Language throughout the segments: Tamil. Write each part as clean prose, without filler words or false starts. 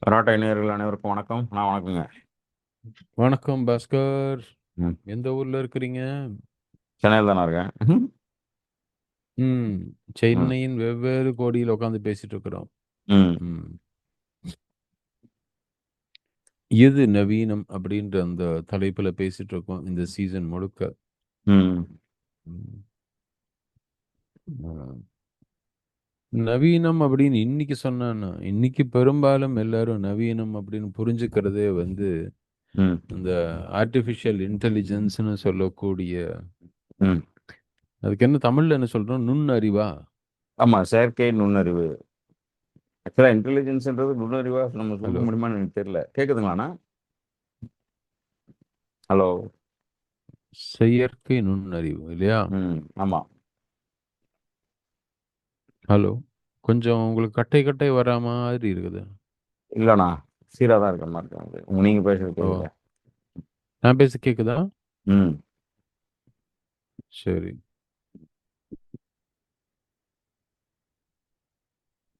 கராட்டை நேயர்கள் அனைவருக்கும் வணக்கம். வணக்கங்க. வணக்கம் பாஸ்கர். ம். எந்த ஊர்ல இருக்கிறீங்க? சென்னையில தானே இருக்கேன். ம். ம். சென்னையின் வெவ்வேறு கோடியில் உட்காந்து பேசிட்டு இருக்கிறோம். ம். ம். எது நவீனம் அப்படின்ற அந்த தலைப்புல பேசிட்டு இருக்கோம் இந்த சீசன் முழுக்க. ம். ம். அஹ், நவீனம் அப்படின்னு இன்னைக்கு சொன்னான்னா இன்னைக்கு பெரும்பாலும் எல்லாரும் நவீனம் அப்படின்னு புரிஞ்சுக்கிறதே ம். இந்த ஆர்டிஃபிஷியல் இன்டெலிஜென்ஸ்னு சொல்லக்கூடிய, ம். அதுக்கு என்ன தமிழ்ல என்ன சொல்றோம், நுண்ணறிவா? ஆமா. செயற்கை நுண்ணறிவு. ஆக்சுவலா இன்டெலிஜென்ஸ்ன்றது நுண்ணறிவா நம்ம சொல்ல ஹலோ. முடியுமான்னு எனக்கு தெரியல. கேக்குதுங்களாண்ணா? ஹலோ. செயற்கை நுண்ணறிவு இல்லையா? ம். ஆமா. ஹலோ. கொஞ்சம் உங்களுக்கு கட்டை கட்டை வரா மாதிரி இருக்குது. இல்லண்ணா. சீரா தான் இருக்க மாதிரி இருக்கு. நீங்க பேசுறது ஓ, கேக்குது. நான் பேச கேக்குதா? ம். சரி.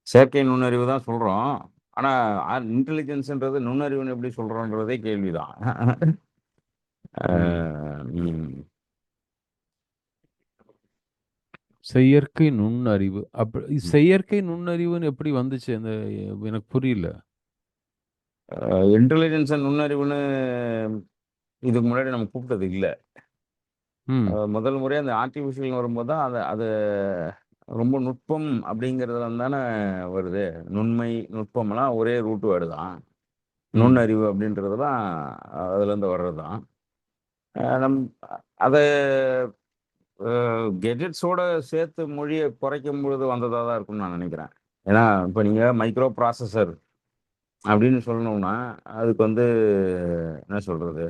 செயற்கை நுண்ணறிவு தான் சொல்றோம். ஆனா இன்டெலிஜென்ஸ்ன்றது நுண்ணறிவுன்னு எப்படி சொல்றோன்றதே கேள்விதான். ம். ம். செயற்கை நுண்ணறிவு செயற்கை நுண்ணறிவுன்னு எப்படி வந்துச்சு அந்த? எனக்கு புரியல. இன்டெலிஜென்ஸ் நுண்ணறிவுன்னு இதுக்கு முன்னாடி நம்ம கூப்பிட்டது இல்ல. ம். முதல் முறையா அந்த ஆர்டிஃபிஷியல்னு வரும்போது தான் அது அது ரொம்ப நுட்பம் அப்படிங்கிறதுல தானே வருது. நுண்மை, நுட்பம்லாம் ஒரே ரூட் வேர்டு தான். ம். நுண்ணறிவு அப்படின்றதெல்லாம் அதுலேருந்து வர்றது தான். நம் அத கெட்ஜெட்ஸோட சேர்த்து மொழிய குறைக்கும் பொழுது வந்ததா தான் இருக்கும்னு நான் நினைக்கிறேன். ஏன்னா, இப்ப நீங்க மைக்ரோ ப்ராசஸர் அப்படின்னு சொல்லணும்னா, அதுக்கு என்ன சொல்றது?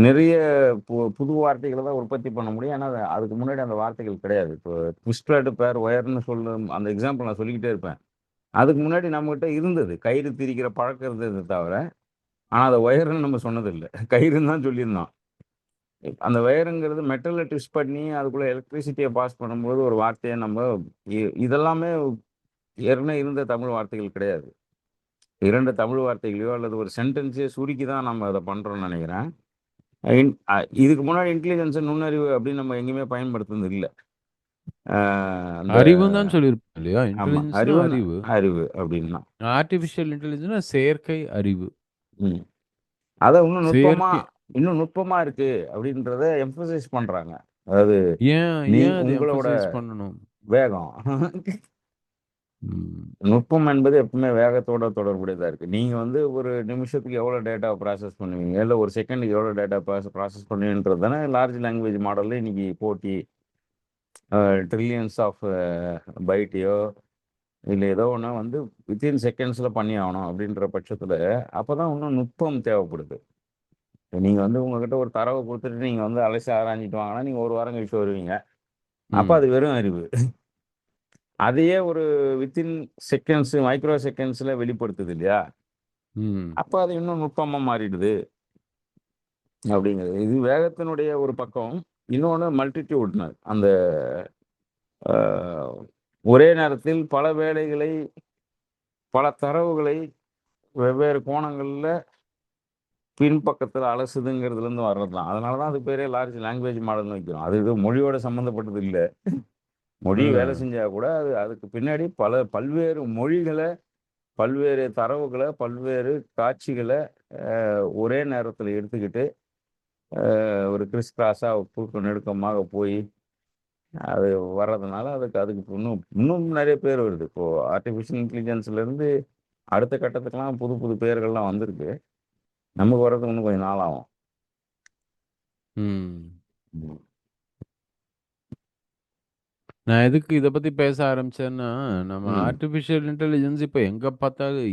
நிறைய புது வார்த்தைகள தான் உற்பத்தி பண்ண முடியும். ஆனா, அதுக்கு முன்னாடி அந்த வார்த்தைகள் கிடையாது. இப்போ ட்விஸ்டட் பேர் ஒயர்ன்னு சொல்லும் அந்த எக்ஸாம்பிள் நான் சொல்லிக்கிட்டே இருப்பேன். அதுக்கு முன்னாடி நம்மகிட்ட இருந்தது. கயிறு திரிக்கிற பழக்கம் இருந்தது தவிர, ஆனா அத ஒயர்ன்னு நம்ம சொன்னதில்ல. கயிறுன்னு தான் சொல்லியிருந்தோம். அந்த ஒயர்ங்கிறது மெட்டல்ல ட்விஸ்ட் பண்ணி அதுக்குள்ள எலக்ட்ரிசிட்டிய பாஸ் பண்ணும்போது ஒரு வார்த்தைய நம்ம இதெல்லாமே ஏற்கனவே இருந்த தமிழ் வார்த்தைகள் கிடையாது. 2 தமிழ் வார்த்தைகளையோ அல்லது ஒரு சென்டென்ஸையோ சுருக்கி தான் நம்ம அத பண்றோம்னு நெனைக்கிறேன். இன் அ இதுக்கு முன்னாடி இன்டெலிஜென்ஸ் நுண்ணறிவு அப்படின்னு நம்ம எங்கேயுமே பயன்படுத்துனது இல்ல. அ அந்த அறிவுன்னு தான் சொல்லியிருப்போம் இல்லையா? ஆமா. இன்டெலிஜென்ஸ்னா அறிவுன்னு அறிவு. அறிவு அப்படின்னா. ஆர்டிஃபிஷியல் இன்டெலிஜென்ஸ்னா செயற்கை அறிவு. ம். அத செயற்கை. இன்னும் நுட்பமா இருக்கு அப்படின்றத எம்பசைஸ் பண்றாங்க. அதாவது ஏன் ஏன் அது உங்களோட எம்பசைஸ் பண்ணணும்? வேகம். ம். நுட்பம் என்பது எப்பவுமே வேகத்தோட தொடர்புடையதா இருக்கு. நீங்க ஒரு நிமிஷத்துக்கு எவ்வளோ டேட்டா ப்ராசஸ் பண்ணுவீங்க? இல்ல ஒரு செகண்டுக்கு எவ்வளோ டேட்டா ப்ராசஸ் பண்ணுவீங்கன்றது தானே லார்ஜ் லாங்குவேஜ் மாடல்ல இன்னைக்கு போட்டி. ட்ரில்லியன்ஸ் ஆஃப் பைட்டையோ இல்ல ஏதோ ஒண்ண வித்தின் செகண்ட்ஸ்ல பண்ணி ஆகணும் அப்படின்ற பட்சத்துல, அப்பதான் இன்னும் நுட்பம் தேவைப்படுது. நீங்க உங்ககிட்ட ஒரு தரவ குடுத்துட்டு நீங்க அலசி ஆராய்ஞ்சிட்டு வாங்கன்னா, நீங்க 1 வாரம் கழிச்சு வருவீங்க. அப்ப ம். அது வெறும் அறிவு. அதையே ஒரு வித்தின் செகண்ட்ஸ், மைக்ரோ செகண்ட்ஸ்ல வெளிப்படுத்துது இல்லையா? ம். அப்ப அது இன்னும் நுட்பமா மாறிடுது அப்படிங்கிறது. இது வேகத்தினுடைய ஒரு பக்கம். இன்னொன்னு மல்டிட்யூட்னல். அந்த அ ஒரே நேரத்தில் பல வேலைகளை, பல தரவுகளை வெவ்வேறு கோணங்கள்ல பின்பக்கத்துல அலசுதுங்கிறதுலருந்து வர்றது தான். அதனால தான் அதுக்கு பேரே லார்ஜ் லாங்குவேஜ் மாடல்னு வைக்கிறோம். அது இது மொழியோட சம்மந்தப்பட்டது இல்ல. மொழி வேலை ம். செஞ்சா கூட அதுக்கு பின்னாடி பல்வேறு மொழிகள, பல்வேறு தரவுகள, பல்வேறு காட்சிகள ஒரே நேரத்துல எடுத்துக்கிட்டு, ஒரு கிறிஸ் கிராஸா குறுக்க நெடுக்கமாக போய் அது வர்றதுனால அதுக்கு அதுக்கு இன்னும் இன்னும் நெறைய பேர் வருது. இப்போ ஆர்டிபிஷியல் இன்டெலிஜென்ஸ்லேருந்து அடுத்த கட்டத்துக்குலாம் புது புது பெயர்கள்லாம் வந்திருக்கு. நமக்கு வர்றதுக்கு இன்னும் கொஞ்சம் நாள் ஆகும். ம். ம். நான் எதுக்கு இத பத்தி பேச ஆரம்பிச்சேன்னா, நம்ம ம். ஆர்டிஃபிஷியல் இன்டெலிஜென்ஸ் இப்ப எங்க பார்த்தாலும்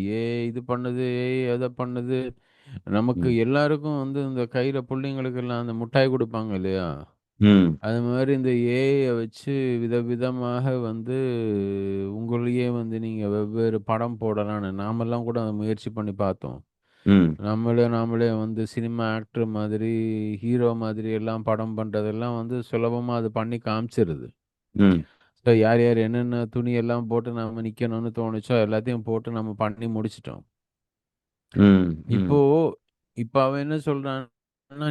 இது பண்ணுது, அத பண்ணுது. நமக்கு ம். எல்லாருக்கும் இந்த கையில புள்ளைங்களுக்கெல்லாம் அந்த முட்டாய் குடுப்பாங்க இல்லையா? ம். அது மாரி இந்த ஏஐய வச்சு விதவிதமாக உங்களையே நீங்க வெவ்வேறு படம் போடலான்னு நாமெல்லாம் கூட அத முயற்சி பண்ணி பார்த்தோம். ம். நாமளே நாமளே சினிமா ஆக்டர் மாதிரி, ஹீரோ மாதிரி எல்லாம் படம் பண்றதெல்லாம் சுலபமா அது பண்ணி காமிச்சிருது. ம். ஸோ யார் யார் என்னென்ன துணியெல்லாம் போட்டு நம்ம நிக்கணும்னு தோணுச்சோ எல்லாத்தையும் போட்டு நம்ம பண்ணி முடிச்சுட்டோம். ம். இப்போ ம். இப்ப அவன் என்ன சொல்றான்னா,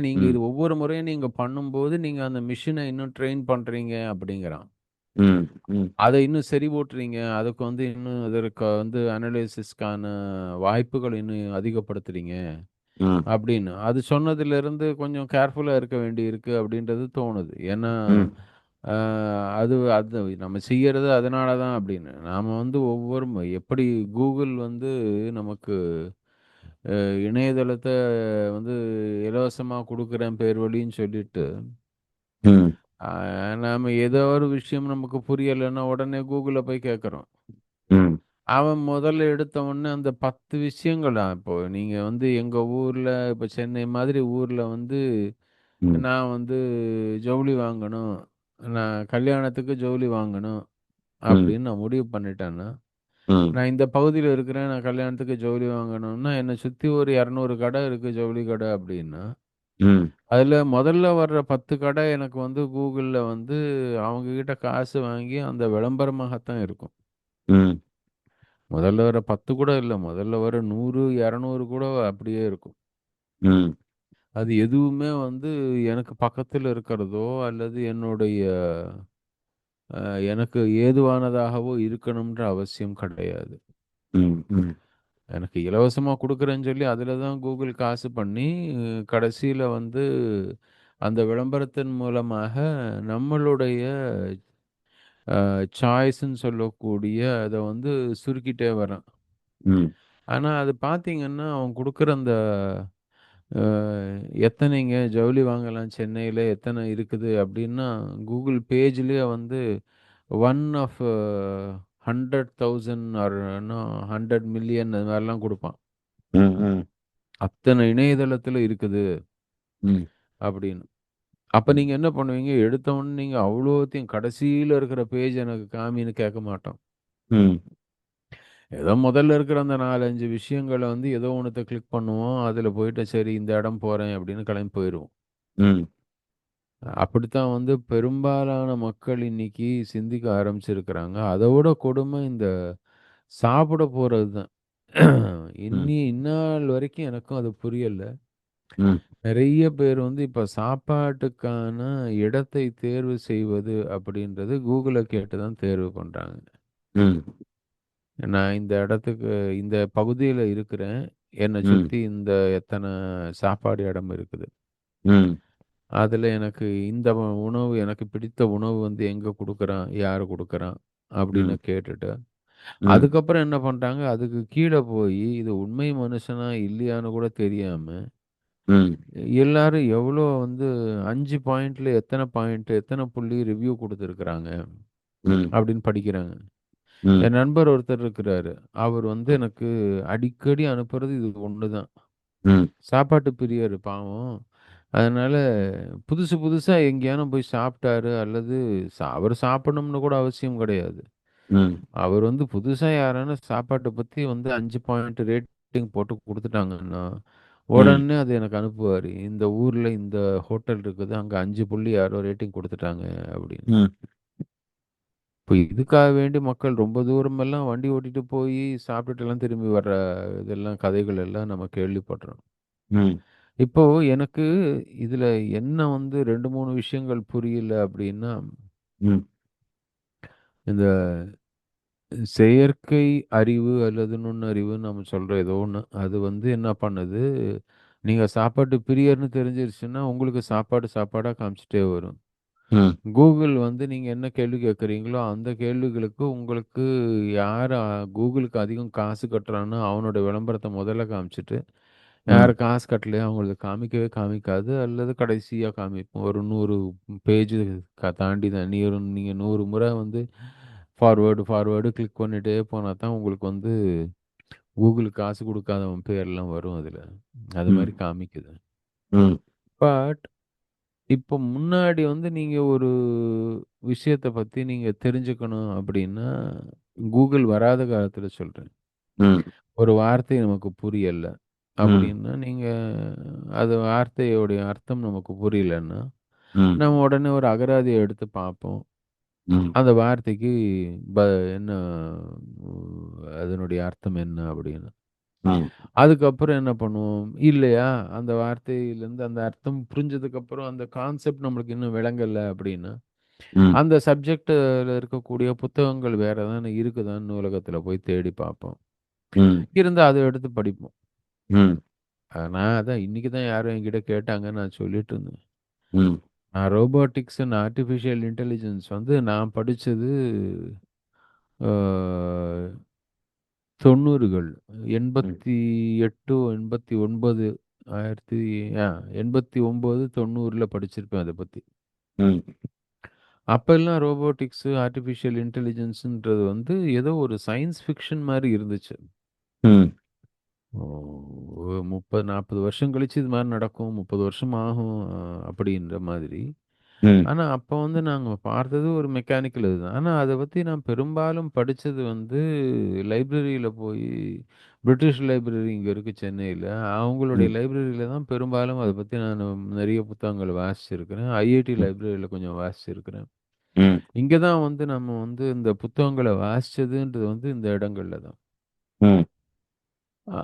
நீங்க இது ம். ஒவ்வொரு முறையும் நீங்க பண்ணும்போது, நீங்க அந்த மெஷின இன்னும் ட்ரெயின் பண்றீங்க அப்படிங்கிறான். ம். ம். அத இன்னும் செறிவூட்டுறீங்க. அதுக்கு வந்து இன்னும் அதற்கு வந்து அனலைசிஸ்க்கான வாய்ப்புகள் இன்னும் அதிகப்படுத்துறீங்க ம். அப்படின்னு. அது சொன்னதிலிருந்து கொஞ்சம் கேர்ஃபுல்லா இருக்க வேண்டியிருக்கு அப்படின்றது தோணுது. ஏன்னா, ம். அ அது அது நம்ம செய்யறது அதனால தான் அப்படின்னு. நாம வந்து ஒவ்வொரு எப்படி Google வந்து நமக்கு இணையதளத்த வந்து இலவசமா குடுக்குறேன் பேர் வழின்னு சொல்லிட்டு, ம். அ நாம ஏதோ ஒரு விஷயம் நமக்கு புரியலன்னா உடனே Googleல போய் கேட்குறோம். ம். அவன் முதல்ல எடுத்த உடனே அந்த 10 விஷயங்களா இப்போ நீங்க வந்து எங்க ஊர்ல இப்ப சென்னை மாதிரி ஊர்ல வந்து ம். நான் வந்து ஜவுளி வாங்கணும். நான் கல்யாணத்துக்கு ஜவுளி வாங்கணும் ம். அப்படின்னு நான் முடிவு பண்ணிட்டேன்னா, ம். நான் இந்த பகுதியில இருக்கிறேன். நான் கல்யாணத்துக்கு ஜவுளி வாங்கணும்னா, என்ன சுத்தி ஒரு 200 கடை இருக்கு ஜவுளி கடை அப்படின்னா, ம். அதுல முதல்ல வர்ற 10 கடை எனக்கு வந்து Googleல வந்து அவங்க கிட்ட காசு வாங்கி அந்த விளம்பரமாகத்தான் இருக்கும். ம். முதல்ல வர 10 கூட இல்ல. முதல்ல வர 100, 200 கூட அப்படியே இருக்கும். ம். அது எதுவுமே வந்து எனக்கு பக்கத்துல இருக்கிறதோ, அல்லது என்னுடைய எனக்கு ஏதுவானதாகவோ இருக்கணும்ன்ற அவசியம் கிடையாது. ம். ம். எனக்கு இலவசமா குடுக்குறேன்னு சொல்லி அதில தான் Google காசு பண்ணி, கடைசியில வந்து அந்த விளம்பரத்தின் மூலமாக நம்மளுடைய சாய்ஸ்ன்னு சொல்லக்கூடிய அத வந்து சுருக்கிட்டே வரான். ம். ஆனா, அது பார்த்தீங்கன்னா, அவன் குடுக்குற அந்த அ எத்தனைங்க ஜவுளி வாங்கலாம் சென்னையில எத்தனை இருக்குது அப்டின்னா, Google பேஜ்லயே வந்து ஒன் ஆஃப் 100,000 ஆர் 100,000,000 அது மாரிலாம் குடுப்பான். ம். ம். அத்தனை இணையதளத்தில இருக்குது ம். அப்படின்னு. அப்ப நீங்க என்ன பண்ணுவீங்க? எடுத்த உடனே நீங்க அவ்வளோத்தையும் கடைசியில இருக்கிற பேஜ் எனக்கு காமின்னு கேட்க மாட்டோம். ம். ஏதோ முதல்ல இருக்கிற அந்த 4, 5 விஷயங்கள வந்து ஏதோ ஒண்ணத்த கிளிக் பண்ணுவோம். அதில போயிட்டு சரி இந்த இடம் போறேன் அப்படின்னு கிளம்பி போயிருவோம். ம். அப்படித்தான் வந்து பெரும்பாலான மக்கள் இன்னைக்கு சிந்திக்க ஆரம்பிச்சிருக்கிறாங்க. அதவிட கொடுமை இந்த சாப்பிட போறது தான். ம். இந்நாள் வரைக்கும் எனக்கும் அது புரியல. ம். நெறைய பேர் வந்து இப்ப சாப்பாட்டுக்கான இடத்தை தேர்வு செய்வது அப்படின்றது Googleல கேட்டு தான் தேர்வு பண்றாங்க. ம். நான் இந்த இடத்துக்கு இந்த பகுதியில இருக்கிறேன். என்ன ம். சுத்தி இந்த எத்தன சாப்பாடு இடம் இருக்குது. ம். அதுல எனக்கு இந்த உணவு எனக்கு பிடித்த உணவு வந்து எங்க குடுக்குறான்? யாரு குடுக்குறான்? அப்படின்னு ம். கேட்டுட்டு, ம். அதுக்கப்புறம் என்ன பண்ட்டாங்க, அதுக்கு கீழ போயி இது உண்மை மனுஷனா இல்லையான்னு கூட தெரியாம ம். எல்லாரும் எவ்வளோ வந்து 5 பாயிண்ட்ல எத்தன பாயிண்ட், எத்தன புள்ளி ரிவ்யூ குடுத்துருக்குறாங்க ம். அப்படின்னு படிக்கிறாங்க. ம். என் நண்பர் ஒருத்தர் இருக்கிறாரு. அவர் வந்து எனக்கு அடிக்கடி அனுப்புறது இது ஒண்ணு தான். ம். சாப்பாட்டு பிரியர் பாவம். அதனால புதுசு புதுசா எங்கேயானும் போய் சாப்பிட்டாரு அல்லது அவரு சாப்பிடணும்னு கூட அவசியம் கிடையாது. ம். அவர் வந்து புதுசா யாரான சாப்பாட்ட பத்தி வந்து 5 பாயிண்ட் ரேட்டிங் போட்டு குடுத்துட்டாங்கன்னா, ம். உடனே அது எனக்கு அனுப்புவாரு. இந்த ஊர்ல இந்த ஹோட்டல் இருக்குது. அங்க 5 புள்ளி யாரோ ரேட்டிங் குடுத்துட்டாங்க அப்படின்னு. ம். இப்ப இதுக்காக வேண்டி மக்கள் ரொம்ப தூரமெல்லாம் வண்டி ஓட்டிட்டு போயி சாப்பிட்டுட்டுலாம் திரும்பி வர்ற இதெல்லாம் கதைகள் எல்லாம் நம்ம கேள்விப்படுறோம். ம். இப்போ எனக்கு இதுல என்ன வந்து 2, 3 விஷயங்கள் புரியல அப்படின்னா, ம். இந்த செயற்கை அறிவு அல்லது நுண்ணறிவுன்னு நம்ம சொல்ற ஏதோ ஒண்ணு. அது வந்து என்ன பண்ணுது, நீங்க சாப்பாட்டு பிரியர்ன்னு தெரிஞ்சிருச்சுன்னா, உங்களுக்கு சாப்பாடு சாப்பாடா காமிச்சுட்டே வரும். ம். Google வந்து நீங்க என்ன கேள்வி கேட்கிறீங்களோ, அந்த கேள்விகளுக்கு உங்களுக்கு யாரு Googleக்கு அதிகம் காசு கட்டுறானோ, அவனோட விளம்பரத்த முதல்ல காமிச்சுட்டு, ம். யாரு காசு கட்டலையோ அவங்களுக்கு காமிக்கவே காமிக்காது. அல்லது கடைசியா காமிக்கும். ஒரு 100 பேஜ் தாண்டி தான். நீங்க 100 முறை வந்து ஃபார்வர்டு கிளிக் பண்ணிட்டே போனா தான் உங்களுக்கு வந்து Google காசு குடுக்காதவன் பேர்லாம் வரும் அதுல. அது ம். மாரி காமிக்குது. ம். பட் இப்போ முன்னாடி வந்து நீங்க ஒரு விஷயத்த பத்தி நீங்க தெரிஞ்சுக்கணும் அப்படின்னா, Google வராத காலத்துல சொல்றேன். ம். ஒரு வார்த்தை நமக்கு புரியல ம். அப்படின்னா, நீங்க அது வார்த்தையோடைய அர்த்தம் நமக்கு புரியலன்னா, ம். நம்ம உடனே ஒரு அகராதிய எடுத்து பார்ப்போம். ம். அந்த வார்த்தைக்கு ப என்ன அதனுடைய அர்த்தம் என்ன அப்படின்னு. ம். அதுக்கப்புறம் என்ன பண்ணுவோம், இல்லையா அந்த வார்த்தையிலேருந்து அந்த அர்த்தம் புரிஞ்சதுக்கப்புறம் அந்த கான்செப்ட் நம்மளுக்கு இன்னும் விளங்கல அப்படின்னா, ம். அந்த சப்ஜெக்ட்ல இருக்கக்கூடிய புத்தகங்கள் வேற எதான இருக்குதான்னு நூலகத்துல போய் தேடி பார்ப்போம். ம். இருந்தா அத எடுத்து படிப்போம். ம். நான் அதான் இன்னைக்கு தான் யாரோ என்கிட்ட கேட்டாங்க. நான் சொல்லிட்டு இருந்தேன். ம். நான் ரோபோட்டிக்ஸ் அண்ட் ஆர்டிஃபிஷியல் இன்டெலிஜென்ஸ் வந்து நான் படிச்சது அ 90கள் ம். 88, 89 ஆயிரத்தி ஆ 89, 90ல படிச்சிருப்பேன் அத பத்தி. ம். அப்பல்லாம் ரோபோட்டிக்ஸ், ஆர்டிஃபிஷியல் இன்டெலிஜென்ஸ்ன்றது வந்து ஏதோ ஒரு சயன்ஸ் ஃபிக்ஷன் மாரி இருந்துச்சு. ம். ஓ! ஒரு 30, 40 வருஷம் கழிச்சு இது மாரி நடக்கும். 30 வருஷம் ஆகும் அப்படின்ற மாதிரி. ம். ஆனா, அப்ப வந்து நாங்க பார்த்தது ஒரு மெக்கானிக்கல் இதுதான். ஆனா, அத பத்தி நான் பெரும்பாலும் படிச்சது வந்து லைப்ரரியில போயி பிரிட்டிஷ் லைப்ரரி இங்க இருக்கு சென்னையில. அவங்களுடைய ம். லைப்ரரியில தான் பெரும்பாலும் அத பத்தி நானு நெறைய புத்தகங்கள் வாசிச்சிருக்கிறேன். ஐஐடி ம். லைப்ரரியில கொஞ்சம் வாசிச்சிருக்கிறேன். ம். இங்க தான் வந்து நம்ம வந்து இந்த புத்தகங்கள வாசிச்சதுன்றது வந்து இந்த இடங்கள்ல தான். ம். அ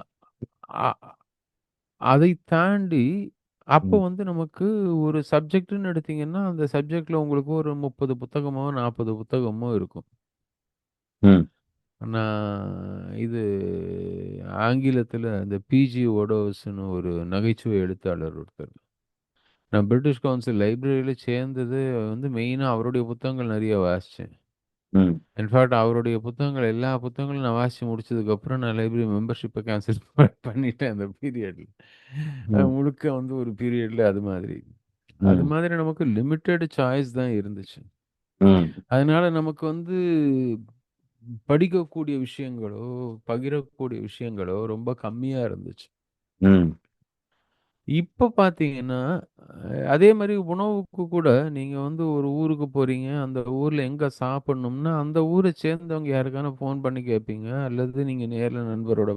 அ அதை தாண்டி அப்போ ம். வந்து நமக்கு ஒரு சப்ஜெக்ட்ன்னு எடுத்தீங்கன்னா, அந்த சப்ஜெக்ட்ல உங்களுக்கு ஒரு 30 புத்தகமோ, 40 புத்தகமோ இருக்கும். ம். நான் இது ஆங்கிலத்தில இந்த பிஜி ஓடோஸ்ன்னு ஒரு நகைச்சுவை எழுத்தாளர் ஒருத்தர். நான் பிரிட்டிஷ் கவுன்சில் லைப்ரரியில சேர்ந்தது வந்து மெயினா அவருடைய புத்தகங்கள் நெறைய வாசிச்சேன். ம். இன்ஃபாக்ட் அவருடைய புத்தகங்கள் எல்லா புத்தகங்களும் நான் வாசிச்சு முடிச்சதுக்கப்புறம் நான் லைப்ரரி மெம்பர்ஷிப்ப கேன்சல் பண்ணிட்டேன் அந்த பீரியட்ல. ம். முழுக்க வந்து ஒரு பீரியட்ல அது மாதிரி. அது ம். மாதிரி நமக்கு லிமிட்டெட் சாய்ஸ் தான் இருந்துச்சு. ம். அதனால நமக்கு வந்து படிக்கக்கூடிய விஷயங்களோ, பகிரக்கூடிய விஷயங்களோ ரொம்ப கம்மியா இருந்துச்சு. ம். இப்ப பார்த்தீங்கன்னா, அதே மாரி உணவுக்கு கூட நீங்க வந்து ஒரு ஊருக்கு போறீங்க. அந்த ஊர்ல எங்க சாப்பிடணும்னா, அந்த ஊர சேர்ந்தவங்க யாருக்கான ஃபோன் பண்ணி கேட்பீங்க. அல்லது நீங்க நேர்ல நண்பரோட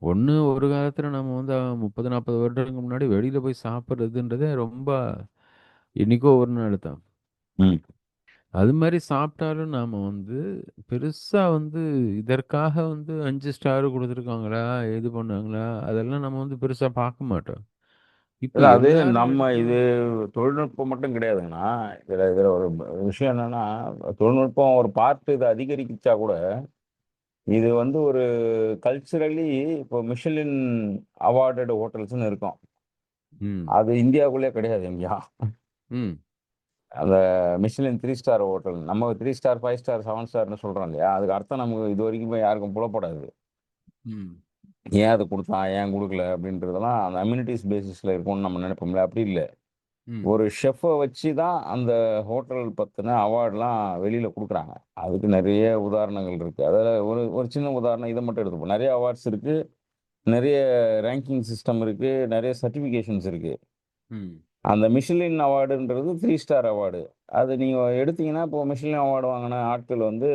ஒண்ணு ஒரு காலத்துல நம்ம வந்து 30, 40 வருடங்களுக்கு முன்னாடி வெளியில போய் சாப்பிடுறதுன்றதே ரொம்ப என்னைக்கோ ஒரு நாள் தான். ம். அது மாரி சாப்பிட்டாலும் நாம வந்து பெருசா வந்து இதற்காக வந்து 5 ஸ்டார் குடுத்துருக்காங்களா, இது பண்ணாங்களா, அதெல்லாம் நம்ம வந்து பெருசா பார்க்க மாட்டோம். இப்ப இல்ல அது எல்லாரும் நம்ம இது எடுத்தோனே தொழில்நுட்பம் மட்டும் கிடையாதுங்கண்ணா. இதுல ஒரு விஷயம் என்னன்னா, தொழில்நுட்பம் ஒரு பார்ட் இத அதிகரிச்சா கூட, இது வந்து ஒரு கல்ச்சுரலி இப்போ மிஷலின் அவார்டட் ஹோட்டல்ஸ்ன்னு இருக்கும். ம், அது இந்தியாவுக்குள்ளயே கிடையாது எங்கேயும். ம், அந்த மிஷலின் 3 ஸ்டார் ஹோட்டல். நம்ம 3 ஸ்டார், 5 ஸ்டார், 7 ஸ்டார்ன்னு சொல்றோம் இல்லையா? அதுக்கு அர்த்தம் நமக்கு இதுவரைக்கும் யாருக்கும் புலப்படாது. ம், ஏன் அத குடுத்தான்? ஏன் குடுக்கல? அப்படின்றதெல்லாம் அந்த அம்யூனிட்டீஸ் பேசிஸ்ல இருக்கும்னு நம்ம நெனைப்போம்ல. அப்படி இல்ல. ம், ஒரு ஷெஃப்ப வச்சு தான் அந்த ஹோட்டல் பத்தின அவார்ட்லாம் வெளியில குடுக்குறாங்க. அதுக்கு நெறைய உதாரணங்கள் இருக்கு. அதுல ஒரு ஒரு சின்ன உதாரணம் இத மட்டும் எடுத்துப்போம். நெறைய அவார்ட்ஸ் இருக்கு. நெறைய ரேங்கிங் சிஸ்டம் இருக்கு. நெறைய சர்டிஃபிகேஷன்ஸ் இருக்கு. ம், அந்த மிஷலின் அவார்டுன்றது 3 ஸ்டார் அவார்டு. அது நீங்க எடுத்தீங்கன்னா, இப்போ மிஷலின் அவார்டு வாங்குன ஆட்கள் வந்து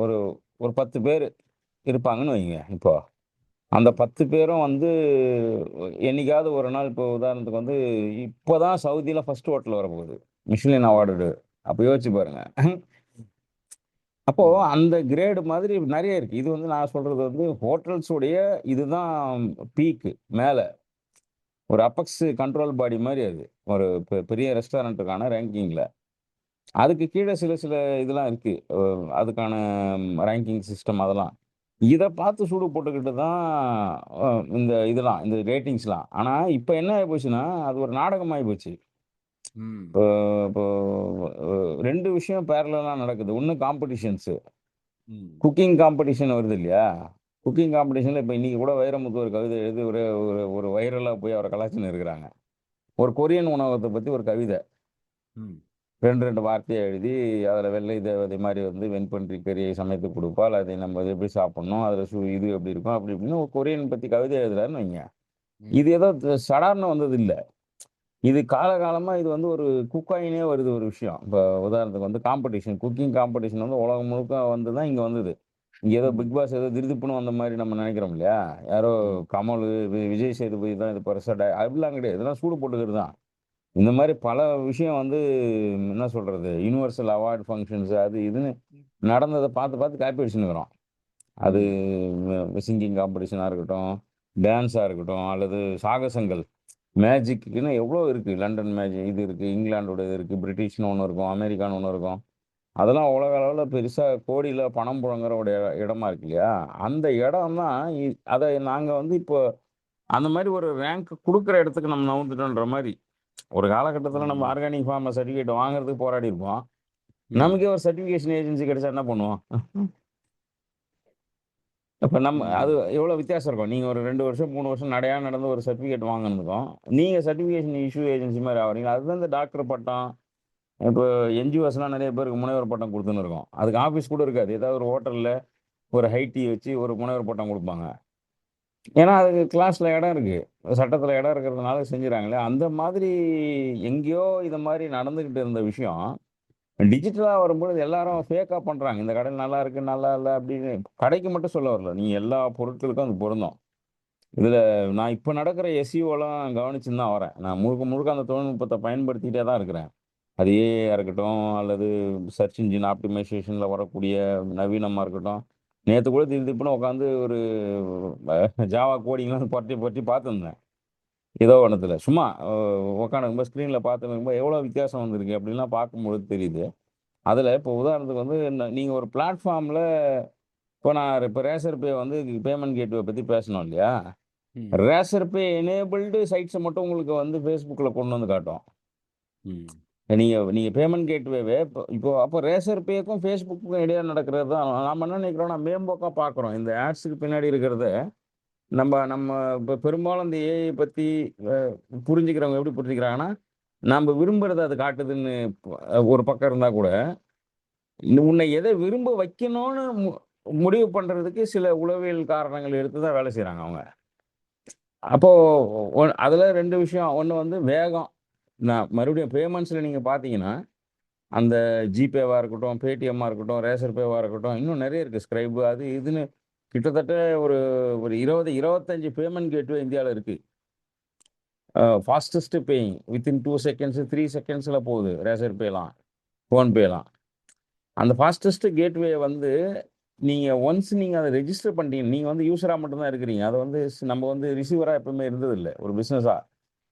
ஒரு ஒரு 10 பேரு இருப்பாங்கன்னு வைங்க இப்போ. அந்த ம், 10 பேரும் வந்து என்னைக்காவது ஒரு நாள் இப்போ உதாரணத்துக்கு வந்து இப்ப தான் சவுதியில ஃபர்ஸ்ட் ஹோட்டல் வரப்போகுது. மிஷலின் ம், அவார்டடு. அப்ப யோசிச்சு பாருங்க. அப்போ ம், அந்த கிரேடு மாதிரி நெறைய இருக்கு. இது வந்து நான் சொல்றது வந்து ஹோட்டல்ஸ் உடைய இதுதான் பீக் மேல. ஒரு அபெக்ஸ் கண்ட்ரோல் பாடி மாரி அது. ஒரு பெரிய ரெஸ்டாரண்ட்டுக்கான ரேங்கிங்ல. அதுக்கு கீழ சில சில இதெல்லாம் இருக்கு. அதுக்கான ரேங்கிங் சிஸ்டம் அதெல்லாம். இத பார்த்து சூடு போட்டுக்கிட்டு தான் அ இந்த இதெல்லாம், இந்த ரேட்டிங்ஸ்லாம். ஆனா, இப்ப என்ன ஆயி போச்சுன்னா, அது ஒரு நாடகம் ஆயி போச்சு. ம், இப்போ இப்போ 2 விஷயம் பேரலலா நடக்குது. ஒண்ணு காம்படிஷன்ஸ். ம், குக்கிங் காம்படிஷன் வருது இல்லையா? குக்கிங் காம்படிஷன்ல இப்ப இன்னைக்கு கூட வைரமுத்து ஒரு கவிதை எழுதி ஒரு ஒரு ஒரு வைரலா போய் அவர கலாய்ச்சுன்னு இருக்கிறாங்க. ஒரு கொரியன் உணவகத்த பத்தி ஒரு கவிதை. ம், 2, 2 வார்த்தையா எழுதி, அதில வெள்ளை தேவதை மாரி வந்து வெண்பன்றி கறியை சமைத்து கொடுப்பாள். அதை நம்ம எப்படி சாப்பிடணும்? அதில இது எப்படி இருக்கும்? அப்படி இப்படின்னு ஒரு கொரியன் பத்தி கவிதை எழுதுறாருன்னு வைங்க. ம், இது ஏதோ சடார்ன்னு வந்தது இல்ல. இது காலகாலமா இது வந்து ஒரு குக்காயினே வருது ஒரு விஷயம். இப்ப உதாரணத்துக்கு வந்து காம்படிஷன், குக்கிங் காம்படிஷன் வந்து உலகம் முழுக்க வந்து தான் இங்க வந்தது. இங்க ஏதோ ம், பிக் பாஸ் ஏதோ திடுதிப்புன்னு வந்த மாரி நம்ம நெனைக்கிறோம் இல்லையா? யாரோ ம், கமலு, விஜய் சேதுபதி தான் இது பெருசா அப்படிலாம் கிடையாது. இதெல்லாம் சூடு போட்டுக்கிறது தான். இந்த மாரி பல விஷயம் வந்து என்ன சொல்றது? யுனிவர்சல் அவார்ட் ஃபங்ஷன்ஸ் அது இதுன்னு நடந்தத பார்த்து பார்த்து காப்பி அடிச்சுன்னுக்குறோம். அது ம். சிங்கிங் காம்படிஷனாக இருக்கட்டும், டான்ஸாக இருக்கட்டும், அல்லது சாகசங்கள், மேஜிக்குன்னு எவ்வளோ இருக்குது. லண்டன் மேஜிக் இது இருக்குது, இங்கிலாண்டோட இது இருக்குது, பிரிட்டிஷ்னு ஒன்று இருக்கும், அமெரிக்கான்னு ஒன்று இருக்கும். அதெல்லாம் உலக அளவில் பெருசாக கோடியில் பணம் புழங்குற ஒரு இடமா இருக்கு இல்லையா? அந்த இடம் தான் அதை நாங்கள் வந்து இப்போ அந்த மாதிரி ஒரு ரேங்க் குடுக்குற இடத்துக்கு நம்ம நவுந்துட்டோன்ற மாரி. ஒரு காலகட்டத்தில நம்ம ம். ஆர்கானிக் ஃபார்மர் சர்டிஃபிகேட் வாங்குறதுக்கு போராடி இருப்போம். ம். நமக்கே ஒரு சர்டிஃபிகேஷன் ஏஜென்சி கிடைச்சா என்ன பண்ணுவோம்? அப்ப அது ம். எவ்வளோ வித்தியாசம் இருக்கும். நீங்க ஒரு 2 வருஷம், 3 வருஷம் நடையா நடந்து ஒரு சர்டிஃபிகேட் வாங்குனதுக்கும், நீங்க சர்டிஃபிகேஷன் இஷ்யூ ஏஜென்சி மாரி ஆகுறீங்க. அதுதான் இந்த டாக்டர் பட்டம். இப்போ என்ஜிஓஸ்லாம் நெறைய பேருக்கு முனைவர் பட்டம் குடுத்துன்னு இருக்கோம். அதுக்கு ஆஃபீஸ் கூட இருக்காது. ஏதாவது ஒரு ஹோட்டல்ல ஒரு ஹை டீ வச்சு ஒரு முனைவர் பட்டம் குடுப்பாங்க. ஏன்னா, அதுக்கு கிளாஸ்ல இடம் இருக்கு. சட்டத்துல இடம் இருக்கிறதுனால செஞ்சுறாங்களே. அந்த மாதிரி எங்கேயோ இத மாரி நடந்துகிட்டு இருந்த விஷயம், டிஜிட்டலா வரும்பொழுது எல்லாரும் ஃபேக்கா பண்றாங்க. இந்த கடையில நல்லா இருக்கு, நல்லா இல்ல அப்படின்னு. கடைக்கு மட்டும் சொல்ல வரல. நீங்க எல்லா பொருட்களுக்கும் அது பொருந்தும். இதுல நான் இப்ப நடக்கிற எஸ்இஓலாம் கவனிச்சுன்னு தான் வரேன். நான் முழுக்க முழுக்க அந்த தொழில்நுட்பத்த பயன்படுத்திட்டே தான் இருக்கிறேன். அது ஏஐயா இருக்கட்டும், அல்லது சர்ச் இன்ஜின் ஆப்டிமைசேஷன்ல வரக்கூடிய நவீனமா இருக்கட்டும். நேத்து கூட திடுதிப்புன்னு உட்காந்து ஒரு ஜாவா கோடிங்லாம் புரட்டி புரட்டி பார்த்துருந்தேன். ஏதோ ஒண்ணுத்துல. சும்மா உட்காந்துருக்கும்போது ஸ்க்ரீன்ல பார்த்துருக்கும்போது எவ்வளோ வித்தியாசம் வந்திருக்கு அப்படின்லாம் பார்க்கும்பொழுது தெரியுது. அதுல இப்போ உதாரணத்துக்கு வந்து நீங்க ஒரு பிளாட்ஃபார்ம்ல இப்போ நான் இப்ப ரேசர் பே வந்து பேமெண்ட் கேட்வே பத்தி பேசினோம் இல்லையா? ம். ரேசர் பே எனேபிள்டு சைட்ஸ மட்டும் உங்களுக்கு வந்து Facebookல கொண்டு வந்து காட்டும். ம். நீங்க நீங்க பேமெண்ட் கேட்வேவே இப்போ அப்போ ரேசர் பேக்கும் Facebookக்கும் இடையே நடக்கிறது தான். நாம என்ன நினைக்கிறோம்னா, மேம்போக்கா பார்க்குறோம். இந்த ஆட்ஸ்க்கு பின்னாடி இருக்கிறத நம்ம நம்ம இப்ப பெரும்பாலும் இந்த ஏஐ பத்தி அ புரிஞ்சுக்கிறவங்க எப்படி புரிஞ்சுக்கிறாங்கன்னா, நம்ப விரும்புறத அது காட்டுதுன்னு ஒரு பக்கம் இருந்தா கூட, உன்னை எத விரும்ப வைக்கணும்னு முடிவு பண்றதுக்கு சில உளவியல் காரணங்கள் எடுத்து தான் வேலை செய்றாங்க அவங்க. அப்போ அதுல 2 விஷயம். ஒண்ணு வந்து வேகம். நான் மறுபடியும் பேமெண்ட்ஸ்ல நீங்க பார்த்தீங்கன்னா, அந்த ஜிபேவா இருக்கட்டும், பேடிஎம்மா இருக்கட்டும், ரேசர் பேவா இருக்கட்டும், இன்னும் நெறைய இருக்கு. ஸ்கிரைப் அது இதுன்னு கிட்டத்தட்ட ஒரு ஒரு 20, 25 பேமெண்ட் கேட்வே இந்தியால இருக்கு. ஃபாஸ்டஸ்ட் பேயிங் வித்தின் 2 செகண்ட்ஸ், 3 செகண்ட்ஸ்ல போகுது. ரேசர் பேலாம், ஃபோன்பேலாம். அந்த ஃபாஸ்டஸ்ட் கேட்வே வந்து நீங்க அத ரெஜிஸ்டர் பண்ணிட்டீங்க. நீங்க வந்து யூசரா மட்டும் தான் இருக்கிறீங்க. அத வந்து நம்ம வந்து ரிசீவரா எப்பவுமே இருந்ததில்ல. ஒரு பிசினஸா.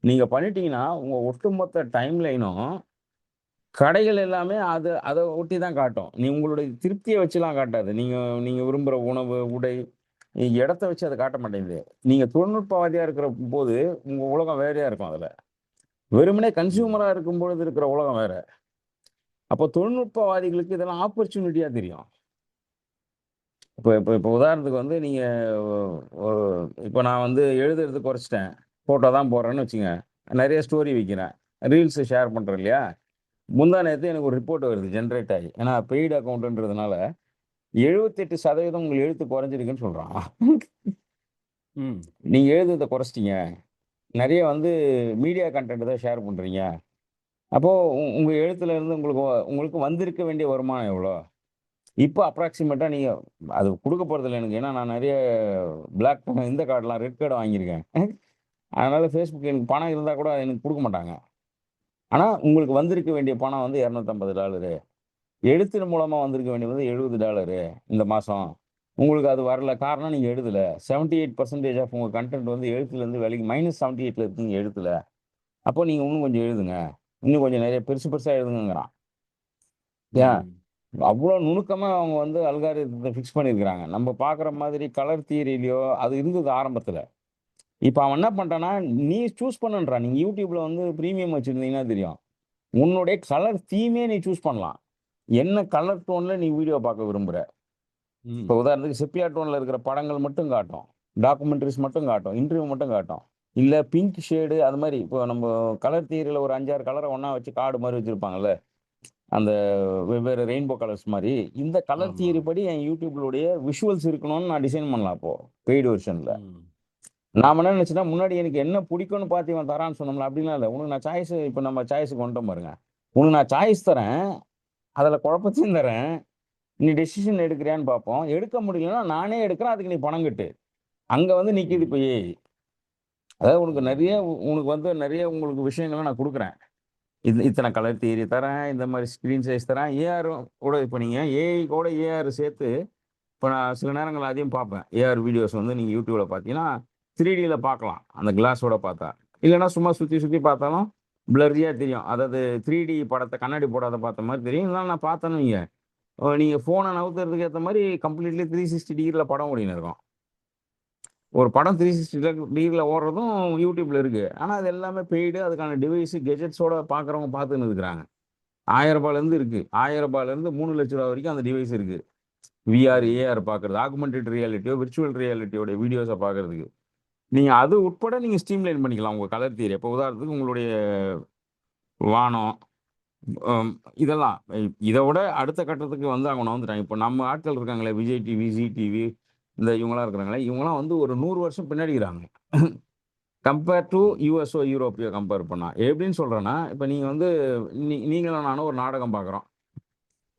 நீங்க பண்ணிட்டீங்கன்னா, உங்க ஒட்டுமொத்த டைம் லைனும் கடைகள் எல்லாமே அத ஒட்டி தான் காட்டும். உங்களுடைய திருப்திய வச்சுலாம் காட்டாது. நீங்க நீங்க விரும்புற உணவு, உடை, இடத்த வச்சு அத காட்ட மாட்டேங்குது. நீங்க தொழில்நுட்பவாதியா இருக்கிற போது, உங்க உலகம் வேறையா இருக்கும் அதுல. வெறுமனே ம். கன்சியூமரா இருக்கும்பொழுது இருக்கிற உலகம் வேற. அப்போ தொழில்நுட்பவாதிகளுக்கு இதெல்லாம் ஆப்பர்ச்சுனிட்டியா தெரியும். இப்ப இப்ப இப்ப உதாரணத்துக்கு வந்து நீங்க ஒ இப்ப நான் வந்து எழுதுறது குறைச்சுட்டேன். ஃபோட்டோ தான் போடுறேன்னு வச்சுக்கங்க. நெறைய ஸ்டோரி வைக்கிறேன். ரீல்ஸ் ஷேர் பண்றேன் இல்லையா? முந்தா நேத்து எனக்கு ஒரு ரிப்போர்ட் வருது ஜெனரேட் ஆயி. ஏன்னா பெய்ட் அக்கவுண்ட்ன்றதுனால 78% உங்க எழுத்து குறைஞ்சிருக்குன்னு சொல்றான். ம். நீங்க எழுதுறத குறைச்சிட்டீங்க. நெறைய வந்து மீடியா கன்டென்ட் தான் ஷேர் பண்றீங்க. அப்போ உங்க எழுத்துல இருந்து உங்களுக்கு வந்திருக்க வேண்டிய வருமானம் எவ்வளோ? இப்போ அப்ராக்ஸிமேட்டா நீங்க அது குடுக்க போறதில்ல எனக்கு. ஏன்னா நான் நெறைய பிளாக் இந்த கார்ட்லாம் ரெட் கார்ட் வாங்கியிருக்கேன். அதனால Facebook எனக்கு பணம் இருந்தா கூட எனக்கு குடுக்க மாட்டாங்க. ஆனா உங்களுக்கு வந்திருக்க வேண்டிய பணம் வந்து $250. எழுத்தின் மூலமா வந்திருக்க வேண்டியது வந்து $70 இந்த மாசம். உங்களுக்கு அது வரல. காரணம் நீங்க எழுதல. 78% ஆஃப் உங்க கன்டென்ட் வந்து எழுத்துலருந்து விலகி -78ல இருக்கீங்க எழுத்துல. அப்போ நீங்க இன்னும் கொஞ்சம் எழுதுங்க. இன்னும் கொஞ்சம் நெறைய பெருசு பெருசா எழுதுங்கங்கிறான். ஏன்? ம். அவ்ளோ நுணுக்கமா அவங்க வந்து அல்காரிதத்த ஃபிக்ஸ் பண்ணியிருக்கிறாங்க. நம்ம பார்க்குற மாதிரி கலர் தியரிலயோ அது இருந்தது ஆரம்பத்துல. இப்ப அவன் என்ன பண்ட்டான்னா, நீ சூஸ் பண்ணுன்றான். நீங்க YouTubeல வந்து பிரீமியம் வச்சிருந்தீங்கன்னா தெரியும். உன்னுடைய கலர் தீமே நீ சூஸ் பண்ணலாம். என்ன கலர் டோன்ல நீ வீடியோ பார்க்க விரும்புற? இப்ப ம். உதாரணத்துக்கு செப்பியா டோன்ல இருக்கிற படங்கள் மட்டும் காட்டும். டாக்குமெண்டரீஸ் மட்டும் காட்டும். இன்டர்வியூ மட்டும் காட்டும். இல்ல பிங்க் ஷேடு அது மாரி இப்போ நம்ம கலர் தியரில ஒரு 5, 6 கலர ஒண்ணா வச்சு கார்டு மாரி வச்சிருப்பாங்கல்ல. அந்த வெவ்வேறு ரெயின்போ கலர்ஸ் மாரி. இந்த கலர் ஆமா. தியரி படி என் YouTubeலுடைய விஷுவல்ஸ் இருக்கணும்னு நான் டிசைன் பண்ணலாம் அப்போ. பெய்டு வெர்ஷன்ல. ம். நாம என்ன நினைச்சோம்னா, முன்னாடி எனக்கு என்ன பிடிக்கும்னு பார்த்து இவன் தரான்னு சொன்னோம்ல, அப்படிலாம் இல்ல. உனக்கு நான் சாய்ஸ் இப்ப நம்ம சாய்ஸ்க்கு வந்துட்டோம் பாருங்க. உனக்கு நான் சாய்ஸ் தரேன். அதுல குழப்பத்தையும் தரேன். நீ டெசிஷன் எடுக்கிறியான்னு பார்ப்போம். எடுக்க முடியலன்னா நானே எடுக்கிறேன். அதுக்கு நீ பணம் கட்டு. அங்க வந்து நிக்குது இப்ப ம். ஏஐ. அதாவது உனக்கு நெறைய ம். உனக்கு வந்து நெறைய உங்களுக்கு விஷயங்கள நான் குடுக்குறேன். இத்தன கலர் தியரி தரேன். இந்த மாரி ஸ்கிரீன் சைஸ் தரேன். ஏஆர் கூட இப்ப நீங்க ஏஐ கூட ஏஆர் சேர்த்து இப்போ நான் சில நேரங்கள் அதையும் பார்ப்பேன். ஏஆர் வீடியோஸ் வந்து நீங்கள் யூடியூப்ல பார்த்தீங்கன்னா 3Dயில் பார்க்கலாம் அந்த கிளாஸோட பார்த்தா. இல்லைன்னா சும்மா சுற்றி சுற்றி பார்த்தாலும் பிளரியாக தெரியும். அதாவது 3D படத்தை கண்ணாடி போடாத பார்த்த மாதிரி தெரியும். இல்லைன்னா நான் பார்த்தேன்னு வைங்க, நீங்கள் ஃபோனை நவுத்துறதுக்கு ஏற்ற மாதிரி கம்ப்ளீட்லி 360 டிகிரியில் படம் ஓடின்னு இருக்கும். ஒரு படம் 360 டிகிரியில் ஓடுறதும் யூடியூப்ல இருக்கு. ஆனால் அது எல்லாமே பெய்டு, அதுக்கான டிவைஸ் கெஜெட்ஸோட பார்க்குறவங்க பார்த்துன்னு இருக்கிறாங்க. ரூ. 1000 இருக்கு. ரூ. 1000 ரூ. 3,00,000 வரைக்கும் அந்த டிவைஸ் இருக்கு. விஆர், ஏஆர் பார்க்கறது, ஆகுமெண்டட் ரியாலிட்டியோ, விர்ச்சுவல் ரியாலிட்டியோட வீடியோஸை பார்க்கறதுக்கு. நீங்க அது உட்பட நீங்க ஸ்ட்ரீம்லைன் பண்ணிக்கலாம் உங்க கலர் தியரி. இப்போ உதாரணத்துக்கு உங்களுடைய வானம், அம், இதெல்லாம் இதை விட அடுத்த கட்டத்துக்கு வந்து அவங்க வந்துட்டாங்க. இப்போ நம்ம ஆட்கள் இருக்காங்களே, விஜய் டிவி, ஜி டிவி, இந்த இவங்களாம் இருக்கிறாங்களே, இவங்களாம் வந்து ஒரு 100 வருஷம் பின்னாடிக்கிறாங்க கம்பேர் டு யூஎஸ்ஓ யூரோப்பியோ கம்பேர் பண்ணா. எப்படின்னு சொல்றேன்னா, இப்போ நீங்க வந்து நீங்களும் நானும் ஒரு நாடகம் பார்க்குறோம்.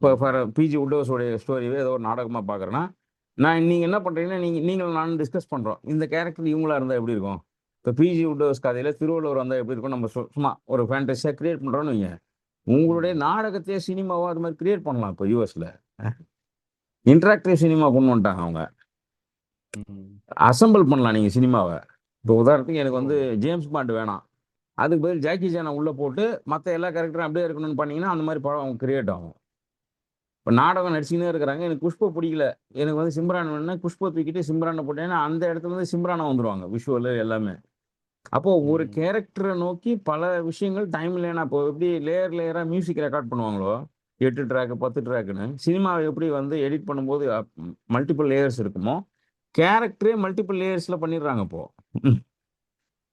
இப்போ ஃபார் பிஜி உட்டோஸோடைய ஸ்டோரியே ஏதோ ஒரு நாடகமாக பார்க்குறேன்னா, நீங்கள் என்ன பண்ணுறீங்கன்னா, நீங்களும் நானும் டிஸ்கஸ் பண்ணுறோம். இந்த கேரக்டர் இவங்களா இருந்தால் எப்படி இருக்கும்? இப்போ பிஜி உட்டோஸ் கதையில் திருவள்ளுவர் வந்தால் எப்படி இருக்கும்? நம்ம சும்மா ஒரு ஃபேண்டஸியாக கிரியேட் பண்ணுறோன்னு வைங்க. உங்களுடைய நாடகத்தையே சினிமாவோ அது மாதிரி கிரியேட் பண்ணலாம். இப்போ யூஎஸில் இன்டராக்டிவ் சினிமா கொண்டு வந்துட்டாங்க அவங்க. அசம்பிள் பண்ணலாம் நீங்கள் சினிமாவை. இப்போ உதாரணத்துக்கு எனக்கு வந்து ஜேம்ஸ் பாண்ட் வேணாம், அதுக்கு பதில் ஜாக்கி சானை உள்ளே போட்டு மற்ற எல்லா கேரக்டரும் அப்படியே இருக்கணும்னு பண்ணீங்கன்னா அந்த மாதிரி படம் அவங்க கிரியேட் ஆகும். இப்போ நாடகம் நடிச்சுக்கினே இருக்கிறாங்க, எனக்கு குஷ்பு பிடிக்கல, எனக்கு வந்து சிம்ரான் வேணும்னா குஷ்பு தூக்கிட்டு சிம்ரானை போட்டேன்னா அந்த இடத்துல இருந்து சிம்ரானை வந்துடுவாங்க, விஷுவல் எல்லாமே. அப்போ ஒரு கேரக்டரை நோக்கி பல விஷயங்கள் டைம் லைனா, இப்போ எப்படி லேயர் லேயரா மியூசிக் ரெக்கார்ட் பண்ணுவாங்களோ 8 ட்ராக் 10 ட்ராக்குன்னு, சினிமாவை எப்படி வந்து எடிட் பண்ணும்போது மல்டிபிள் லேயர்ஸ் இருக்குமோ, கேரக்டரே மல்டிபிள் லேயர்ஸ்ல பண்ணிடுறாங்க இப்போ.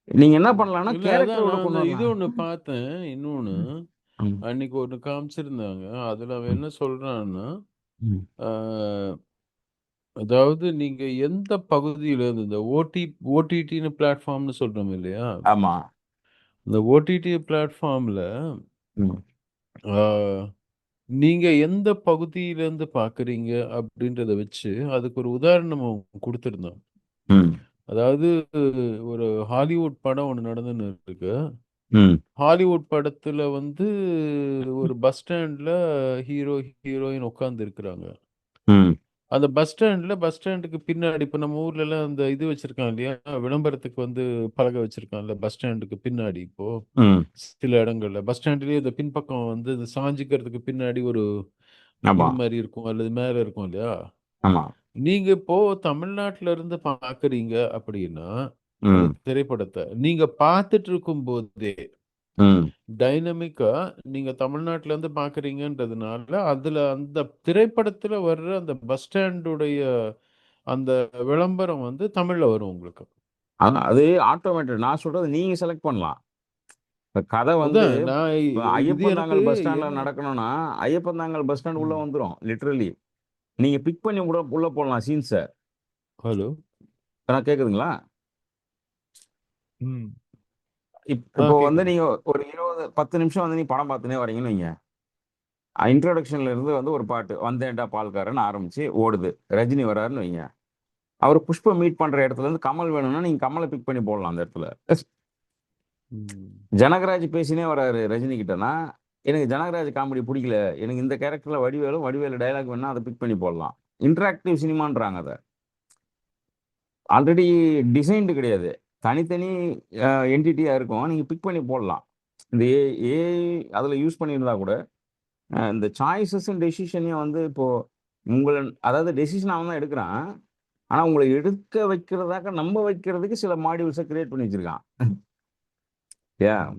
நீங்க என்ன பண்ணலாம்னா இல்ல அதான் கேரக்டரோட நான் கொண்டு அந்த இது வரலாம். ஒண்ணு பார்த்தேன். இன்னொன்னு ம். அன்னைக்கு ஒண்ணு காமிச்சிருந்தாங்க. அதுல அவன் ம். என்ன சொல்றான்னா, ம். ஆ, அதாவது நீங்க எந்த பகுதியில இருந்து இந்த ஓடிடின்னு பிளாட்ஃபார்ம்னு சொல்றோம் இல்லையா? ஆமா. இந்த ஓடிடி பிளாட்ஃபார்ம்ல ம். ஆ, நீங்க எந்த பகுதியிலேருந்து பார்க்குறீங்க அப்படின்றத வச்சு அதுக்கு ஒரு உதாரணம் அவன் குடுத்திருந்தான். ம். அதாவது ஒரு ஹாலிவுட் படம் ஒண்ணு நடந்துன்னு இருக்கு. ம். ஹாலிவுட் படத்துல வந்து ஒரு பஸ் ஸ்டாண்ட்ல ஹீரோ, ஹீரோயின் உட்கார்ந்து இருக்கிறாங்க. ம். அந்த பஸ் ஸ்டாண்டுக்கு பின்னாடி இப்ப நம்ம ஊர்லலாம் அந்த இது வச்சிருக்கான் இல்லையா? விளம்பரத்துக்கு வந்து பலகை வச்சிருக்கான்ல பஸ் ஸ்டாண்டுக்கு பின்னாடி இப்போ. ம். சில இடங்கள்ல. பஸ் ஸ்டாண்ட்லயே இந்த பின்பக்கம் வந்து இந்த சாஞ்சுக்கிறதுக்கு பின்னாடி ஒரு ஆமா. இது மாரி இருக்கும். அல்லது மேல இருக்கும் இல்லையா? ஆமா. நீங்க இப்போ தமிழ்நாட்டுல இருந்து பார்க்குறீங்க அப்படின்னா, அந்த ம். திரைப்படத்த. நீங்க பார்த்துட்டு இருக்கும்போதே ம். டைனமிக்கா நீங்க தமிழ்நாட்டுல இருந்து பார்க்குறீங்கன்றதுனால, அதுல அந்த திரைப்படத்துல வர்ற அந்த பஸ் ஸ்டாண்டுடைய அந்த விளம்பரம் வந்து தமிழ்ல வரும் உங்களுக்கு. அது ஆட்டோமேட்டட். நான் சொல்றது நீங்க செலக்ட் பண்ணலாம். இப்ப கதை வந்து அதான் நான் இப்ப இது எனக்கு ஐயப்பந்தாங்கல் பஸ் ஸ்டாண்ட்ல என்ன நடக்கணும்னா, ஐயப்பந்தாங்கல் பஸ் ஸ்டாண்ட் உள்ள ம். வந்துரும். லிட்டரலி. நீங்க பிக் பண்ணி கூட உள்ள போடலாம் சீன்ஸ. ஹலோ. நான் கேட்குதுங்களா? ம். இப்போ வந்து கேக்குது. நீங்க ஒரு 20 10 நிமிஷம் வந்து நீங்க படம் பார்த்துன்னே வரீங்கன்னு வைங்க. இன்ட்ரோடக்ஷன்ல இருந்து வந்து ஒரு பாட்டு, "வந்தேன்டா பால்காரன்னு" ஆரம்பிச்சு ஓடுது. ரஜினி வராருன்னு வைங்க. அவரு புஷ்ப மீட் பண்ற இடத்துல இருந்து கமல் வேணும்னா, நீங்க கமல பிக் பண்ணி போடலாம் அந்த இடத்துல. ம். ஜனகராஜ் பேசினே வராரு ரஜினி கிட்டனா, எனக்கு ஜனகராஜ் காமெடி புடிக்கல. எனக்கு இந்த கேரக்டர்ல வடிவேலு டயலாக் வேணும்னா அத பிக் பண்ணி போடலாம். இன்டராக்டிவ் சினிமான்றாங்க அத. ஆல்ரெடி டிசைன்டு கிடையாது. தனித்தனி என்டிட்டியா இருக்கும். நீங்க பிக் பண்ணி போடலாம். இந்த ஏஐ அதுல யூஸ் பண்ணியிருந்தா கூட, இந்த சாய்ஸஸ் அண்ட் டெசிஷனையும் வந்து இப்போ உங்கள அதாவது டெசிஷன் அவன் தான் எடுக்குறான். ஆனா உங்கள எடுக்க வைக்கிறதாக நம்ப வைக்கிறதுக்கு சில மாடியூல்ஸ கிரியேட் பண்ணி வச்சிருக்கான். ம்.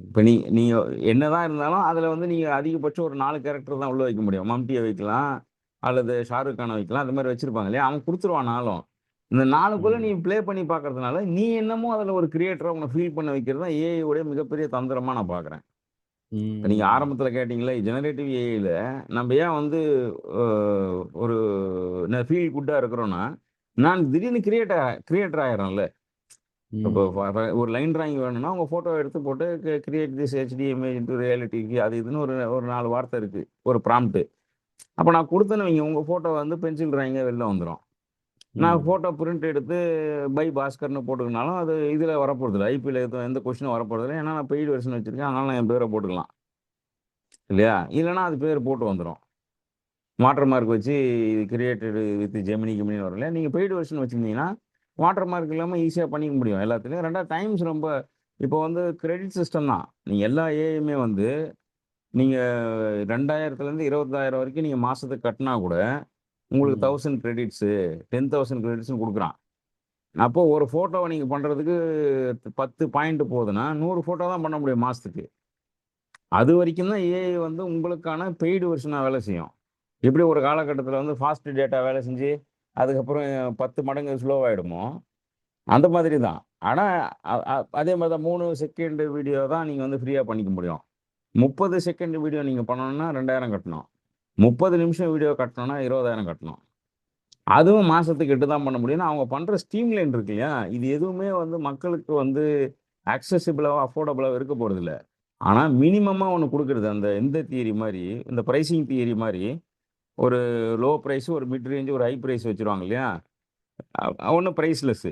இப்ப நீங்க என்னதான் இருந்தாலும், அதுல வந்து நீங்க அதிகபட்சம் ஒரு 4 கேரக்டர் தான் உள்ள வைக்க முடியும். மம்டிய வைக்கலாம், அல்லது ஷாருக் கான வைக்கலாம். அந்த மாரி வச்சிருப்பாங்க இல்லையா? அவன் குடுத்துருவான் 4ம். இந்த 4க்குள்ள நீ ம். ப்ளே பண்ணி பார்க்கறதுனால, நீ என்னமோ அதுல ஒரு கிரியேட்டரா உன்ன ஃபீல் பண்ண வைக்கிறது தான் ஏஐ உடைய மிகப்பெரிய தந்திரமா நான் பார்க்குறேன். இப்ப நீங்க ம். ஆரம்பத்துல கேட்டீங்கல்ல, ஜெனரேட்டிவ் ஏஐல நம்ப ஏன் வந்து அ ஒரு ஃபீல் குட்டா இருக்கிறோம்னா, நான் திடீர்னு கிரியேட்டர் ஆயிர்றேன்ல. இப்போ ம். ஒரு லைன் டிராயிங் வேணும்னா, உங்க ஃபோட்டோ எடுத்து போட்டு create this HD image into ரியாலிட்டிக்கு அது இதுன்னு ஒரு 4 வார்த்தை இருக்கு. ஒரு ப்ராம்ப்ட். அப்ப நான் குடுத்தேன்னு வைங்க, உங்க ஃபோட்டோ வந்து பென்சில் டிராயிங்கா வெளில வந்துரும். நான் ம். ஃபோட்டோ பிரிண்ட் எடுத்து பை பாஸ்கர்ன்னு போட்டுக்கினாலும், அது இதுல வரப்போறதில்ல. ஐபில எந்த கொஸ்டினும் வரப்போறதில்ல. ஏன்னா நான் பெய்டு வெர்ஷன் வச்சிருக்கேன். அதனால நான் என் பேர போட்டுக்கலாம். இல்லையா? இல்லன்னா அது பேர் போட்டு வந்துரும். வாட்டர் மார்க் வச்சு இது கிரியேட்டட் வித் ஜெமினி கிமினின்னு வரல. நீங்கள் பெய்டு வெர்ஷன் வச்சுருந்தீங்கன்னா வாட்டர் மார்க் இல்லாமல் ஈஸியாக பண்ணிக்க முடியும் எல்லாத்துலேயும். ரெண்டாவது டைம்ஸ் ரொம்ப இப்போ வந்து கிரெடிட் சிஸ்டம் தான். நீங்கள் எல்லா ஏஐயுமே வந்து நீங்கள் 2000லேருந்து 20,000 வரைக்கும் நீங்கள் மாதத்துக்கு கட்டினா கூட உங்களுக்கு ம். 1000 கிரெடிட்ஸு 10,000 கிரெடிட்ஸ்னு கொடுக்குறான். அப்போ ஒரு ஃபோட்டோவை நீங்கள் பண்ணுறதுக்கு 10 பாயிண்ட் போகுதுன்னா 100 ஃபோட்டோ தான் பண்ண முடியும் மாதத்துக்கு. அது வரைக்கும் தான் ஏஐ வந்து உங்களுக்கான பெய்டு வெர்ஷனாக வேலை செய்யும். எப்படி ஒரு காலகட்டத்தில் வந்து ஃபாஸ்ட் டேட்டா வேலை செஞ்சு அதுக்கப்புறம் 10 மடங்கு ஸ்லோவாயிடுமோ, அந்த மாதிரி தான். ஆனா, அதே மாரி தான் 3 செகண்ட் வீடியோ தான் நீங்க வந்து ஃப்ரீயா பண்ணிக்க முடியும். 30 செகண்ட் வீடியோ நீங்க பண்ணணும்னா 2000 கட்டணும். 30 நிமிஷம் வீடியோ கட்டணும்னா 20,000 கட்டணும். அதுவும் மாசத்துக்கு 8 தான் பண்ண முடியும்னா, அவங்க பண்ற ஸ்ட்ரீம்லைன் இருக்கு இல்லையா? இது எதுவுமே வந்து மக்களுக்கு வந்து அக்சஸிபிளாவோ, அஃபோர்டபுளாவோ இருக்க போறதில்ல. ஆனா, மினிமமா ஒண்ணு குடுக்குறது. அந்த இந்த தியரி மாரி, இந்த பிரைசிங் தியரி மாரி, ஒரு லோ பிரைஸ், ஒரு மிட் ரேஞ்ச், ஒரு ஹை பிரைஸ் வச்சுருவாங்க இல்லையா? ஒண்ணு பிரைஸ்லெஸ்.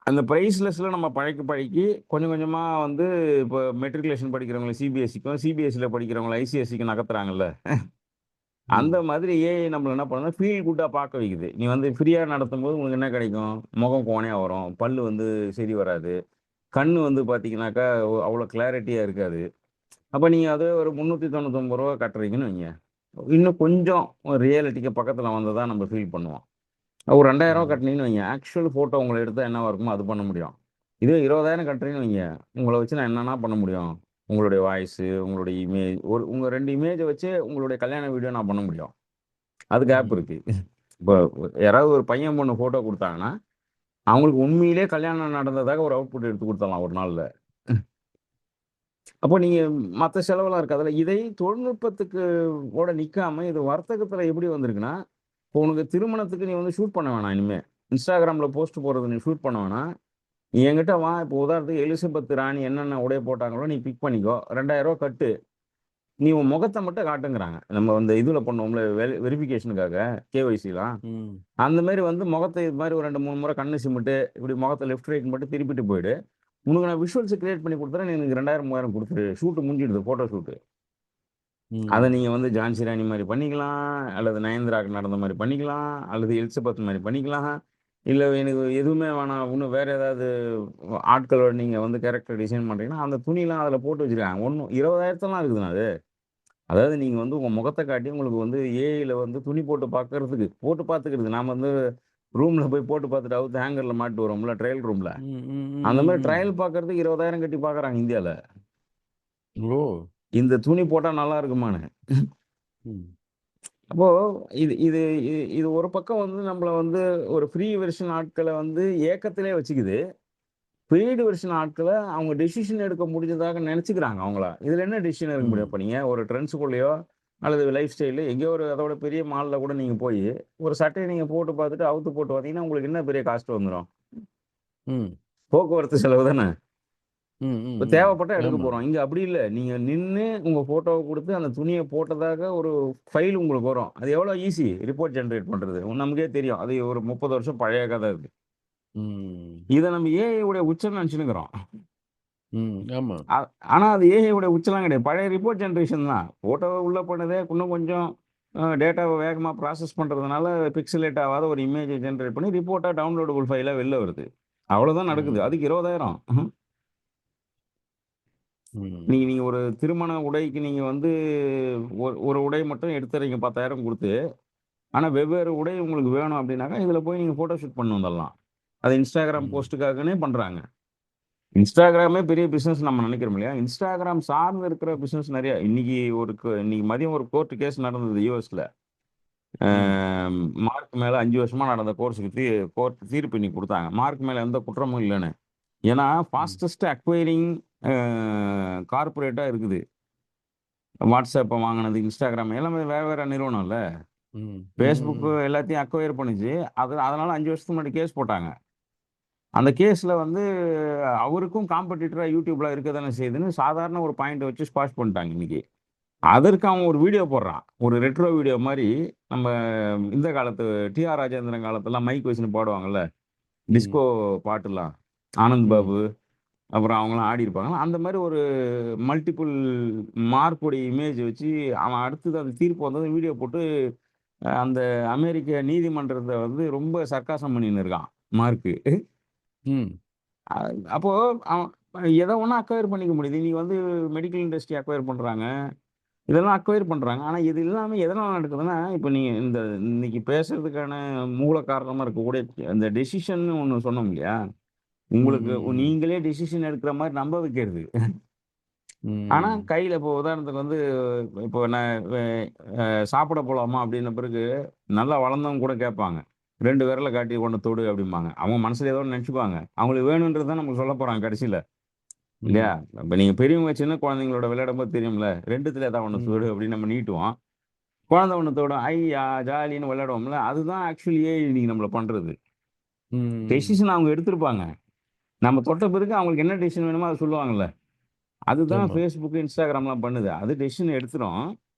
அந்த பிரைஸ்லெஸ்ல நம்ம பழக்கி கொஞ்சம் கொஞ்சமா வந்து இப்போ மெட்ரிகுலேஷன் படிக்கிறவங்கள சிபிஎஸ்சிக்கும், சிபிஎஸ்சில படிக்கிறவங்கள ஐசிஎஸ்சிக்கும் நகர்த்துறாங்கல்ல. அந்த ம். மாதிரி ஏஐ நம்மள என்ன பண்ணுதுன்னா, ஃபீல் குட்டா பார்க்க வைக்குது. நீ வந்து ஃப்ரீயா நடத்தும்போது உங்களுக்கு என்ன கிடைக்கும்? முகம் கோணையா வரும். பல்லு வந்து சரி வராது. கண்ணு வந்து பார்த்தீங்கன்னாக்கா, அவ்வளோ கிளாரிட்டியா இருக்காது. அப்ப நீங்க அதே ஒரு ரூ. 399 கட்டுறீங்கன்னு வைங்க. இன்னும் கொஞ்சம் ரியாலிட்டிக்கு பக்கத்துல வந்ததா நம்ம ஃபீல் பண்ணுவோம். ஒரு ரூ. 2000 ம். கட்டுனீங்கன்னு வைங்க, ஆக்சுவல் ஃபோட்டோ உங்கள எடுத்தா என்னவா இருக்குமோ அது பண்ண முடியும். இதே 20,000 கட்டுறீங்கன்னு வைங்க, உங்கள வச்சு நான் என்னன்னா பண்ண முடியும்? உங்களுடைய வாய்ஸு, உங்களுடைய இமேஜ் உங்க 2 இமேஜ வச்சே உங்களுடைய கல்யாண வீடியோ நான் பண்ண முடியும். அது கேப் ம். இருக்கு. இப்போ யாராவது ஒரு பையன், பொண்ணு ஃபோட்டோ குடுத்தாங்கன்னா, அவங்களுக்கு உண்மையிலேயே கல்யாணம் நடந்ததாக ஒரு அவுட்புட் எடுத்து குடுத்துடலாம் ஒரு நாள்ல. அப்போ நீங்க மத்த செலவெல்லாம் இருக்காதுல்ல. இதை தொழில்நுட்பத்துக்கு ஓட நிக்காம, இது வர்த்தகத்துல எப்படி வந்திருக்குன்னா, இப்போ உனக்கு திருமணத்துக்கு நீ வந்து ஷூட் பண்ண வேணாம் இனிமே. Instagramல போஸ்ட் போடுறது நீ ஷூட் பண்ண வேணாம். நீ என்கிட்ட வா, இப்போ உதாரணத்துக்கு எலிசபெத் ராணி என்னென்ன உடை போட்டாங்களோ நீ பிக் பண்ணிக்கோ. ரூ. 2000 கட்டு. நீ உன் முகத்த மட்டும் காட்டுங்கிறாங்க. நம்ம வந்து இதுல பண்ணுவோம்ல வெரிஃபிகேஷனுக்காக கேஒய்சிலாம். ம். அந்த மாரி வந்து முகத்த இது மாரி ஒரு 2, 3 முறை கண்ணு சிமிட்டு, இப்படி முகத்த லெஃப்ட், ரைட் மட்டும் திருப்பிட்டு போயிடு. உனக்கு நான் விஷுவல்ஸ் கிரியேட் பண்ணி குடுத்துறேன். நீ எனக்கு 2000, 3000 குடுத்துரு. ஷூட் முடிஞ்சிடுது. Photo shoot. அத ம். நீங்க வந்து ஜான்சி ராணி மாரி பண்ணிக்கலாம். அல்லது நயன்தாராக்கு நடந்த மாரி பண்ணிக்கலாம். அல்லது எலிசபெத் மாரி பண்ணிக்கலாம். இல்ல எனக்கு எதுவுமே வேணாம். இன்னும் வேற ஏதாவது ஆட்களோட நீங்க வந்து கேரக்டர் டிசைன் பண்றீங்கன்னா, அந்த துணிலாம் அதில போட்டு வச்சிருக்காங்க. ஒண்ணும் 20,000லாம் இருக்குதுண்ணா அது. அதாவது நீங்க வந்து உங்க முகத்த காட்டி உங்களுக்கு வந்து ஏஐல வந்து துணி போட்டு பார்க்கறதுக்கு போட்டு பார்த்துக்கிறது. நாம வந்து ரூம்ல போய் போட்டு பார்த்துட்டு அவுத்து ஹேங்கர்ல மாட்டிட்டு வரோம்ல ட்ரையல் ரூம்ல. ம். ம். அந்த ம். மாரி ம். ட்ரையல் பார்க்கறதுக்கு 20,000 கட்டி பார்க்குறாங்க இந்தியால. ஓ! இந்த துணி போட்டா நல்லா இருக்குமான்னு. ம். அப்போ இது இது இது இது ஒரு பக்கம் வந்து நம்மள வந்து ஒரு ஃப்ரீ வெர்ஷன் ஆட்கள வந்து ஏக்கத்திலே வச்சுக்குது. பெய்டு வெர்ஷன் ஆட்கள அவங்க டெசிஷன் எடுக்க முடிஞ்சதாக நெனச்சுக்கிறாங்க அவங்களா. இதுல என்ன டெசிஷன் எடுக்க முடியும்? ம். இப்ப நீங்க ஒரு ட்ரெண்ட்ஸ்குள்ளயோ அல்லது லைஃப் ஸ்டைலு எங்கேயோ ஒரு அதோட பெரிய மால்ல கூட நீங்க போயி, ஒரு சட்டைய நீங்க போட்டு பார்த்துட்டு அவுத்து போட்டு வந்தீங்கன்னா, உங்களுக்கு என்ன பெரிய காஸ்ட் வந்துரும்? ம். போக்குவரத்து செலவு தான. ம். ம். இப்ப ம். தேவைப்பட்டா எடுக்க ஆமா. போறோம். இங்க அப்படி இல்ல. நீங்க நின்னு உங்க ஃபோட்டோவ குடுத்து அந்த துணிய போட்டதாக ஒரு ஃபைல் உங்களுக்கு வரும். அது எவ்வளோ ஈஸி ரிப்போர்ட் ஜெனரேட் பண்றது. நமக்கே தெரியும். அது ஒரு 30 வருஷம் பழைய கத அது. ம். இத நம்ம ஏஐ உடைய உச்சம்னு நெனச்சுன்னுக்குறோம். ம். ஆமா. அ ஆனா அது ஏஐ உடைய உச்சம்லாம் கிடையாது. பழைய ரிப்போர்ட் ஜெனரேஷன் தான். ஃபோட்டோவ உள்ள பண்ணதே இன்னும் கொஞ்சம் டேட்டாவ வேகமா ப்ராசஸ் பண்றதுனால பிக்சலேட் ஆவாத ஒரு இமேஜ ஜெனரேட் பண்ணி ரிப்போர்ட்டா டவுன்லோடபிள் ஃபைலா வெளில வருது. அவ்வளோதான் நடக்குது. ம். அதுக்கு 20,000. ம். நீங்க நீங்க ஒரு திருமண உடைக்கு நீங்க வந்து ஒரு உடை மட்டும் எடுத்துறீங்க 10,000 குடுத்து. ஆனா வெவ்வேறு உடை உங்களுக்கு வேணும் அப்டின்னாக்கா, இதுல போய் நீங்க ஃபோட்டோ ஷூட் பண்ணி வந்துரலாம். அது Instagram ம். போஸ்ட்டுக்காகனே பண்றாங்க. Instagramமே பெரிய பிசினஸ் நம்ம நெனைக்கிறோம் இல்லையா? Instagram சார்ந்து இருக்கிற பிசினஸ் நெறைய. இன்னைக்கு மதியம் ஒரு கோர்ட் கேஸ் நடந்தது யுஎஸ்ல. அ ம். மார்க் மேல 5 வருஷமா நடந்த கோர்ட் தீர்ப்பு இன்னைக்கு குடுத்தாங்க. மார்க் மேல எந்த குற்றமும் இல்லன்னு. ஏன்னா, ம். ஃபாஸ்டஸ்ட் அக்வைரிங் அ கார்ப்பரேட்டா இருக்குது. WhatsApp வாங்குனது, Instagram எல்லாமே வேற வேற நிறுவனம்ல. ம். Facebook ம். எல்லாத்தையும் அக்வயர் பண்ணுச்சு. அதனால 5 வருஷத்துக்கு முன்னாடி கேஸ் போட்டாங்க. அந்த கேஸ்ல வந்து அவருக்கும் காம்படிட்டரா YouTubeலாம் இருக்க தானே செய்யுதுன்னு சாதாரண ஒரு பாயிண்ட்ட வச்சு ஸ்குவாஷ் பண்ணிட்டாங்க இன்னைக்கு. அதற்கு அவன் ஒரு வீடியோ போடுறான். ஒரு ரெட்ரோ வீடியோ மாரி நம்ம இந்த காலத்து டி.ஆர். ராஜேந்திரன் காலத்துலலாம் மைக் வச்சுன்னு பாடுவாங்கல்ல. ம். டிஸ்கோ பாட்டுலாம். ஆனந்த் ம். பாபு, அப்புறம் அவங்களாம் ஆடி இருப்பாங்க. அந்த மாதிரி ஒரு மல்டிபிள் மார்க்குடைய இமேஜ் வச்சு அவன் அடுத்தது அந்த தீர்ப்பு வந்ததும் வீடியோ போட்டு அந்த அமெரிக்க நீதிமன்றத்தை வந்து ரொம்ப சர்க்காசம் பண்ணின்னு இருக்கான் மார்க்கு. ம். அப்போ அவன் எதை ஒன்றா அக்வயர் பண்ணிக்க முடியுது. இன்னைக்கு வந்து மெடிக்கல் இண்டஸ்ட்ரி அக்வயர் பண்ணுறாங்க, இதெல்லாம் அக்வயர் பண்ணுறாங்க. ஆனால் இது எல்லாமே எதனால் நடக்குதுன்னா, இப்போ நீங்கள் இன்னைக்கு பேசுறதுக்கான மூல காரணமாக இருக்கக்கூடிய அந்த டெசிஷன் ஒன்று சொன்னோம் இல்லையா, ம், உங்களுக்கு ம், ம். நீங்களே டெசிஷன் எடுக்கிற மாதிரி நம்ப வைக்கிறது. ஆனா ம். கையில இப்போ உதாரணத்துக்கு வந்து இப்போ நான் சாப்பிட போலாமா அப்படின்ன பிறகு நல்லா வளர்ந்தவங்க கூட கேட்பாங்க. 2 விரல காட்டி ஒண்ணு தொடு அப்படிம்பாங்க. அவங்க மனசுல ஏதோ ஒண்ணு நெனச்சுக்குவாங்க. அவங்களுக்கு வேணும்ன்றது தான் நமக்கு சொல்லப் போறாங்க கடைசில. இல்லையா? ம். இப்ப நீங்க பெரியவங்க சின்ன குழந்தைங்களோட விளையாடும்போது தெரியும்ல. 2த்துல ஏதாவது ஒண்ணு தொடு ம். அப்படின்னு நம்ம நீட்டுவோம். குழந்தை ஒண்ணு தொடும். ஐயா! ஜாலின்னு விளையாடுவோம்ல. அதுதான் ஆக்சுவலியே இன்னைக்கு நம்மள பண்றது. ம். டெசிஷன் அவங்க எடுத்திருப்பாங்க. நம்ம தொட்ட பிறகு அவங்களுக்கு என்ன டெசிஷன் வேணுமோ அத சொல்லுவாங்கல்ல. அதுதான் ஆமா. Facebook, Instagramலாம் பண்ணுது. அது டெசிஷன் எடுத்துரும்.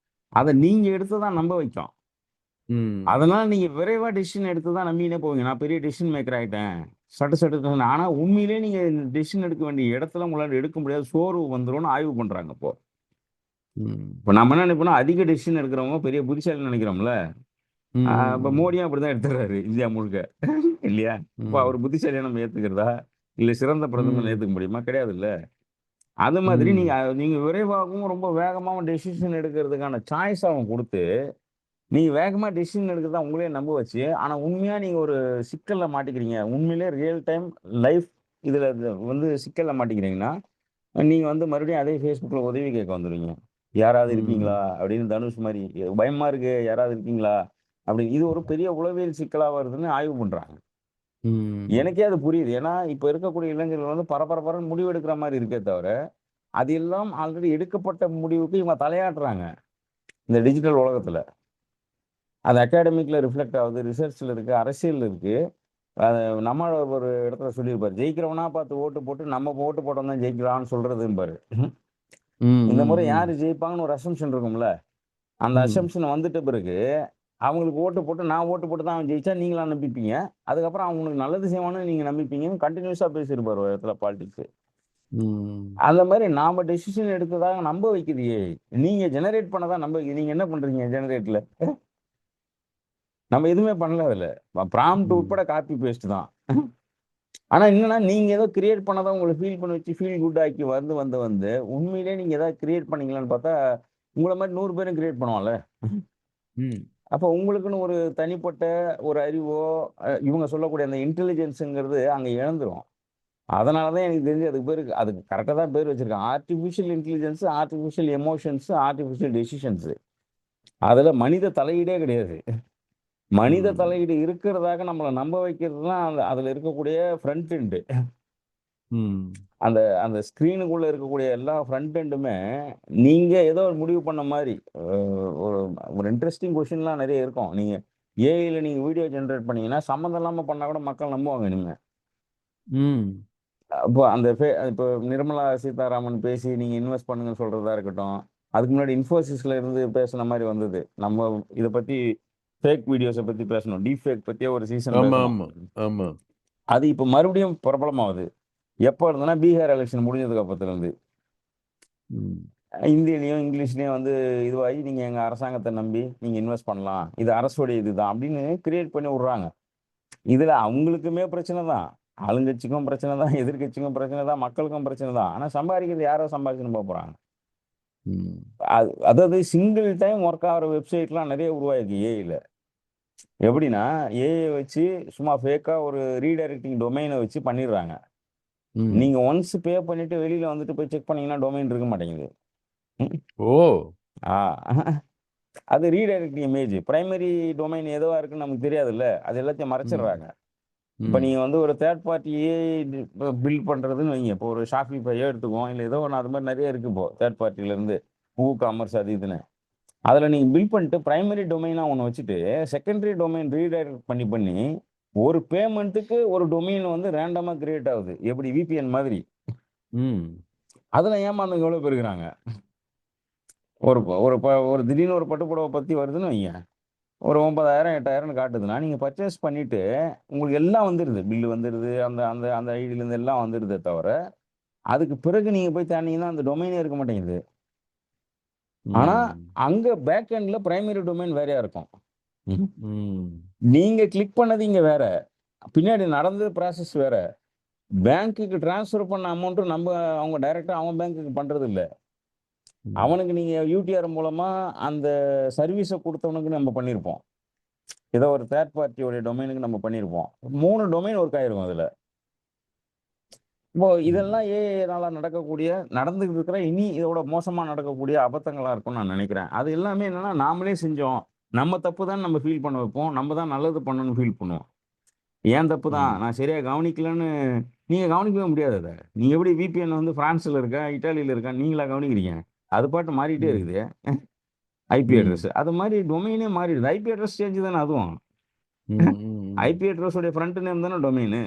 அத நீங்க எடுத்து தான் நம்ப வைக்கும். ம். அதனால நீங்க விரைவா டெசிஷன் எடுத்து தான் நம்பினே போவீங்க. நான் பெரிய டெசிஷன் மேக்கர் ஆயிட்டேன். சட்டு சட்டுன்னு ஆனா உண்மையிலேயே நீங்க டெசிஷன் எடுக்க வேண்டிய இடத்துல உங்களால எடுக்க முடியாது. சோர்வு வந்துரும்னு ஆய்வு பண்றாங்க இப்போ. ம். இப்ப நம்ம என்ன நினைப்போம்னா, அதிக டெசிஷன் எடுக்கிறவங்க பெரிய புத்திசாலின்னு நினைக்கிறோம்ல. இப்ப ம். மோடியும் அப்படிதான் எடுத்துடுறாரு இந்தியா முழுக்க. இல்லையா? அப்ப ம். அவர் புத்திசாலியா நம்ம ஏத்துக்கிறதா? இல்ல சிறந்த பிரதமர்ன்னு ம். ஏத்துக்க முடியுமா? கிடையாதுல்ல. அது மாதிரி ம். நீங்க விரைவாகவும், ரொம்ப வேகமாவும் டெசிஷன் எடுக்கிறதுக்கான சாய்ஸ் அவன் குடுத்து நீங்க வேகமா டெசிஷன் எடுக்கிறத உங்களையே நம்ப வச்சு, ஆனா உண்மையா நீங்க ஒரு சிக்கல்ல மாட்டிக்கிறீங்க. உண்மையிலேயே ரியல் டைம் லைஃப் இதுல வந்து சிக்கல்ல மாட்டிக்கிறீங்கன்னா, நீங்க வந்து மறுபடியும் அதே Facebookல உதவி கேட்க வந்துருவீங்க. "யாராவது இருக்கீங்களா?" ம். அப்படின்னு தனுஷ் மாரி, "பயமா இருக்கு. யாராவது இருக்கீங்களா?" அப்படின்னு. இது ஒரு பெரிய உளவியல் சிக்கலா வருதுன்னு ஆய்வு பண்றாங்க. ம். எனக்கே அது புரியுது. ஏன்னா, இப்ப இருக்கக்கூடிய இளைஞர்கள் வந்து பரபரன்னு முடிவு எடுக்கிற மாரி இருக்கே தவிர, அது எல்லாம் ஆல்ரெடி எடுக்கப்பட்ட முடிவுக்கு இவங்க தலையாட்டுறாங்க. இந்த டிஜிட்டல் உலகத்துல. அது அகாடமிக்ல ரிஃப்ளெக்ட் ஆகுது. ரிசர்ச்ல இருக்கு. அரசியல்ல இருக்கு. அது நம்மாழ்வார் ஒரு இடத்துல சொல்லியிருப்பாரு. "ஜெயிக்கிறவனா பார்த்து ஓட்டு போட்டு, நம்ம ஓட்டு போட்டவன் தான் ஜெயிக்கிறான்னு சொல்றதும்பாரு." ம். இந்த முறை ம். யாரு ம். ஜெயிப்பாங்கன்னு ஒரு அசம்ப்ஷன் இருக்கும்ல. அந்த ம். அசம்ப்ஷன் வந்துட்ட பிறகு, அவங்களுக்கு ஓட்டு போட்டு, நான் ஓட்டு போட்டு தான் அவன் ஜெயிச்சா நீங்களா நம்பிப்பீங்க. அதுக்கப்புறம் அவன் உங்களுக்கு நல்லது செய்வான்னு நீங்க நம்பிப்பீங்கன்னு கன்டினியூஸா பேசியிருப்பாரு ஒரு இடத்துல பாலிடிக்ஸ். ம். அந்த மாரி நாம டெசிஷன் எடுத்ததாக நம்ப வைக்குது ஏஐ. நீங்க ஜெனரேட் பண்ணதா நம்ப வைக்குது. நீங்க என்ன பண்றீங்க ஜெனரேட்ல? நம்ம எதுவுமே பண்ணல அதுல. ப்ராம்ப்ட் ம். உட்பட காப்பி பேஸ்ட் தான். ஆனா என்னன்னா, நீங்க ஏதோ கிரியேட் பண்ணத உங்கள ஃபீல் பண்ண வச்சு, ஃபீல் குட் ஆக்கி வந்து, உண்மையிலேயே நீங்க ஏதாவது கிரியேட் பண்ணீங்களான்னு பார்த்தா, உங்கள மாரி 100 பேரும் கிரியேட் பண்ணுவான்ல. ம். அப்போ உங்களுக்குன்னு ஒரு தனிப்பட்ட ஒரு அறிவோ, இவங்க சொல்லக்கூடிய அந்த இன்டெலிஜென்ஸ்ங்கிறது அங்க இழந்துரும். அதனால தான் எனக்கு தெரிஞ்சு அதுக்கு கரெக்ட்டா தான் பேர் வச்சிருக்காங்க. Artificial intelligence, artificial emotions, artificial decisions. அதுல மனித தலையீடே கிடையாது. மனித ம். தலையீடு இருக்கிறதாக நம்மள நம்ப வைக்கிறது தான் அதுல இருக்கக்கூடிய ஃப்ரண்ட் எண்ட். ம். அந்த அந்த ஸ்க்ரீனுக்குள்ள இருக்கக்கூடிய எல்லா ஃப்ரண்ட் எண்டுமே, நீங்க ஏதோ ஒரு முடிவு பண்ண மாரி, ஒரு ஒரு இன்ட்ரஸ்டிங் கொஸ்டின்லாம் நெறைய இருக்கும். ஏஐல நீங்க வீடியோ ஜெனரேட் பண்ணீங்கன்னா, சம்மந்தம் இல்லாம பண்ணா கூட மக்கள் நம்புவாங்க இனிமே. ம். அப்போ இப்போ நிர்மலா சீதாராமன் பேசி நீங்க இன்வெஸ்ட் பண்ணுங்கன்னு சொல்றதா இருக்கட்டும். அதுக்கு முன்னாடி இன்ஃபோசிஸ்ல இருந்து பேசுன மாரி வந்தது. நம்ம இத பத்தி ஃபேக் வீடியோஸ பத்தி பேசணும். டீப் ஃபேக் பத்தியே ஒரு சீசன் ஆமா, பேசணும். ஆமா, ஆமா. அது இப்ப மறுபடியும் பிரபலமாவுது. எப்ப இருந்துன்னா, பீகார் எலக்ஷன் முடிஞ்சதுக்கு அப்புறத்துலருந்து. ம். ஹிந்திலயும், இங்கிலீஷ்லயும் வந்து இதுவாகி, நீங்க எங்க அரசாங்கத்த நம்பி நீங்க இன்வெஸ்ட் பண்ணலாம். இது அரசுடைய இதுதான் அப்படின்னு கிரியேட் பண்ணி விடுறாங்க. இதுல அவங்களுக்குமே பிரச்சனை தான். ஆளுங்கட்சிக்கும் பிரச்சனை தான், எதிர்க்கட்சிக்கும் பிரச்சனை தான், மக்களுக்கும் பிரச்சனை தான். ஆனா சம்பாதிக்கிறது யாரோ சம்பாதிச்சுன்னு போறாங்க. ம். அதாவது சிங்கிள் டைம் ஒர்க் ஆகுற வெப்சைட்லாம் நெறைய உருவாயிருக்கு ஏஐல. எப்படின்னா, ஏஐ வச்சு சும்மா ஃபேக்கா ஒரு ரீடைரக்டிங் டொமைன வச்சு பண்ணிடுறாங்க. ம். நீங்க ஒன்ஸ் பே பண்ணிட்டு வெளியில வந்துட்டு போய் செக் பண்ணீங்கன்னா, டொமைன் இருக்க மாட்டேங்குது. ம். ஓ! ஆ. அது ரீடைரக்டிங் இமேஜ். பிரைமரி டொமைன் எதுவா இருக்குன்னு நமக்கு தெரியாதுல்ல. அது எல்லாத்தையும் ம். மறைச்சிடுறாங்க. இப்ப ம். நீங்க வந்து ஒரு தேர்ட் பார்ட்டி ஏஐ பில்ட் பண்றதுன்னு வைங்க. இப்போ ஒரு Shopifyயே எடுத்துக்குவோம். இல்ல ஏதோ ஒண்ணு அது மாரி நெறைய இருக்கு இப்போ. தேர்ட் பார்ட்டில இருந்து. WooCommerce அது இதுன்னு. அதுல நீங்க பில்ட் பண்ணிட்டு பிரைமரி டொமைனா ஒண்ணு வச்சுட்டு, செகண்டரி டொமைன் ரீடைரக்ட் பண்ணி, ஒரு பேமெண்ட்டுக்கு ஒரு டொமைன் வந்து ரேண்டமா கிரியேட் ஆகுது. எப்படி விபிஎன் மாதிரி. ம். அதுல ஏமாந்தவங்க எவ்வளோ பேர் இருக்கிறாங்க. ஒரு ப ஒரு ப ஒரு திடீர்னு ஒரு பட்டு புடவ பத்தி வருதுன்னு வைங்க. ஒரு 9,000 8,000ன்னு காட்டுதுன்னா, நீங்க பர்ச்சேஸ் பண்ணிட்டு, உங்களுக்கு எல்லாம் வந்துருது. பில் வந்துருது. அந்த அந்த அந்த ஐடியிலேருந்து எல்லாம் வந்துருதே தவிர, அதுக்கு பிறகு நீங்க போய் தேடினீங்கன்னா அந்த டொமைனே இருக்க மாட்டேங்குது. ஆனா ம். அங்க பேக் எண்ட்ல பிரைமரி டொமைன் வேறையா இருக்கும். ம். ம். நீங்க கிளிக் பண்ணது இங்க வேற. பின்னாடி நடந்த ப்ராசஸ் வேற. பேங்க்குக்கு ட்ரான்ஸ்ஃபர் பண்ண அமௌண்ட் அவங்க டைரக்ட்டா அவன் பேங்க்குக்கு பண்றது இல்ல. ம். அவனுக்கு நீங்க யூடிஆர் மூலமா அந்த சர்வீஸ குடுத்தவனுக்கு நம்ம பண்ணியிருப்போம். ஏதோ ஒரு தேர்ட் பார்ட்டியோட டொமைனுக்கு நம்ம பண்ணியிருப்போம். 3 டொமைன் ஒர்க் ஆயிருக்கும் அதுல. இப்போ ம். இதெல்லாம் ஏஐனால நடக்கக்கூடிய, நடந்துகிட்டு இருக்கிற, இனி இதோட மோசமா நடக்கக்கூடிய அபத்தங்களா இருக்கும்னு நான் நினைக்கிறேன். அது எல்லாமே என்னன்னா, நாமளே செஞ்சோம். நம்ம தப்பு தான் நம்ம ஃபீல் பண்ண வைப்போம். நம்ம தான் நல்லது பண்ணணும்னு ஃபீல் பண்ணுவோம். என் தப்பு தான். ம். நான் சரியா கவனிக்கலன்னு நீங்க கவனிக்கவே முடியாது அத. நீங்க எப்படி விபிஎன் வந்து பிரான்ஸ்ல இருக்கா, இட்டாலியில இருக்கா நீங்களா கவனிக்கிறீங்க? அது பாட்டு மாறிட்டே ம். இருக்குது. IP address. ம். அது மாரி டொமைனே மாறிடுது. ஐபி அட்ரஸ் சேஞ்ச் தானே அதுவும். ம். ம். ஐபி அட்ரஸ் உடைய ஃப்ரண்ட் நேம் தானே டொமைனு.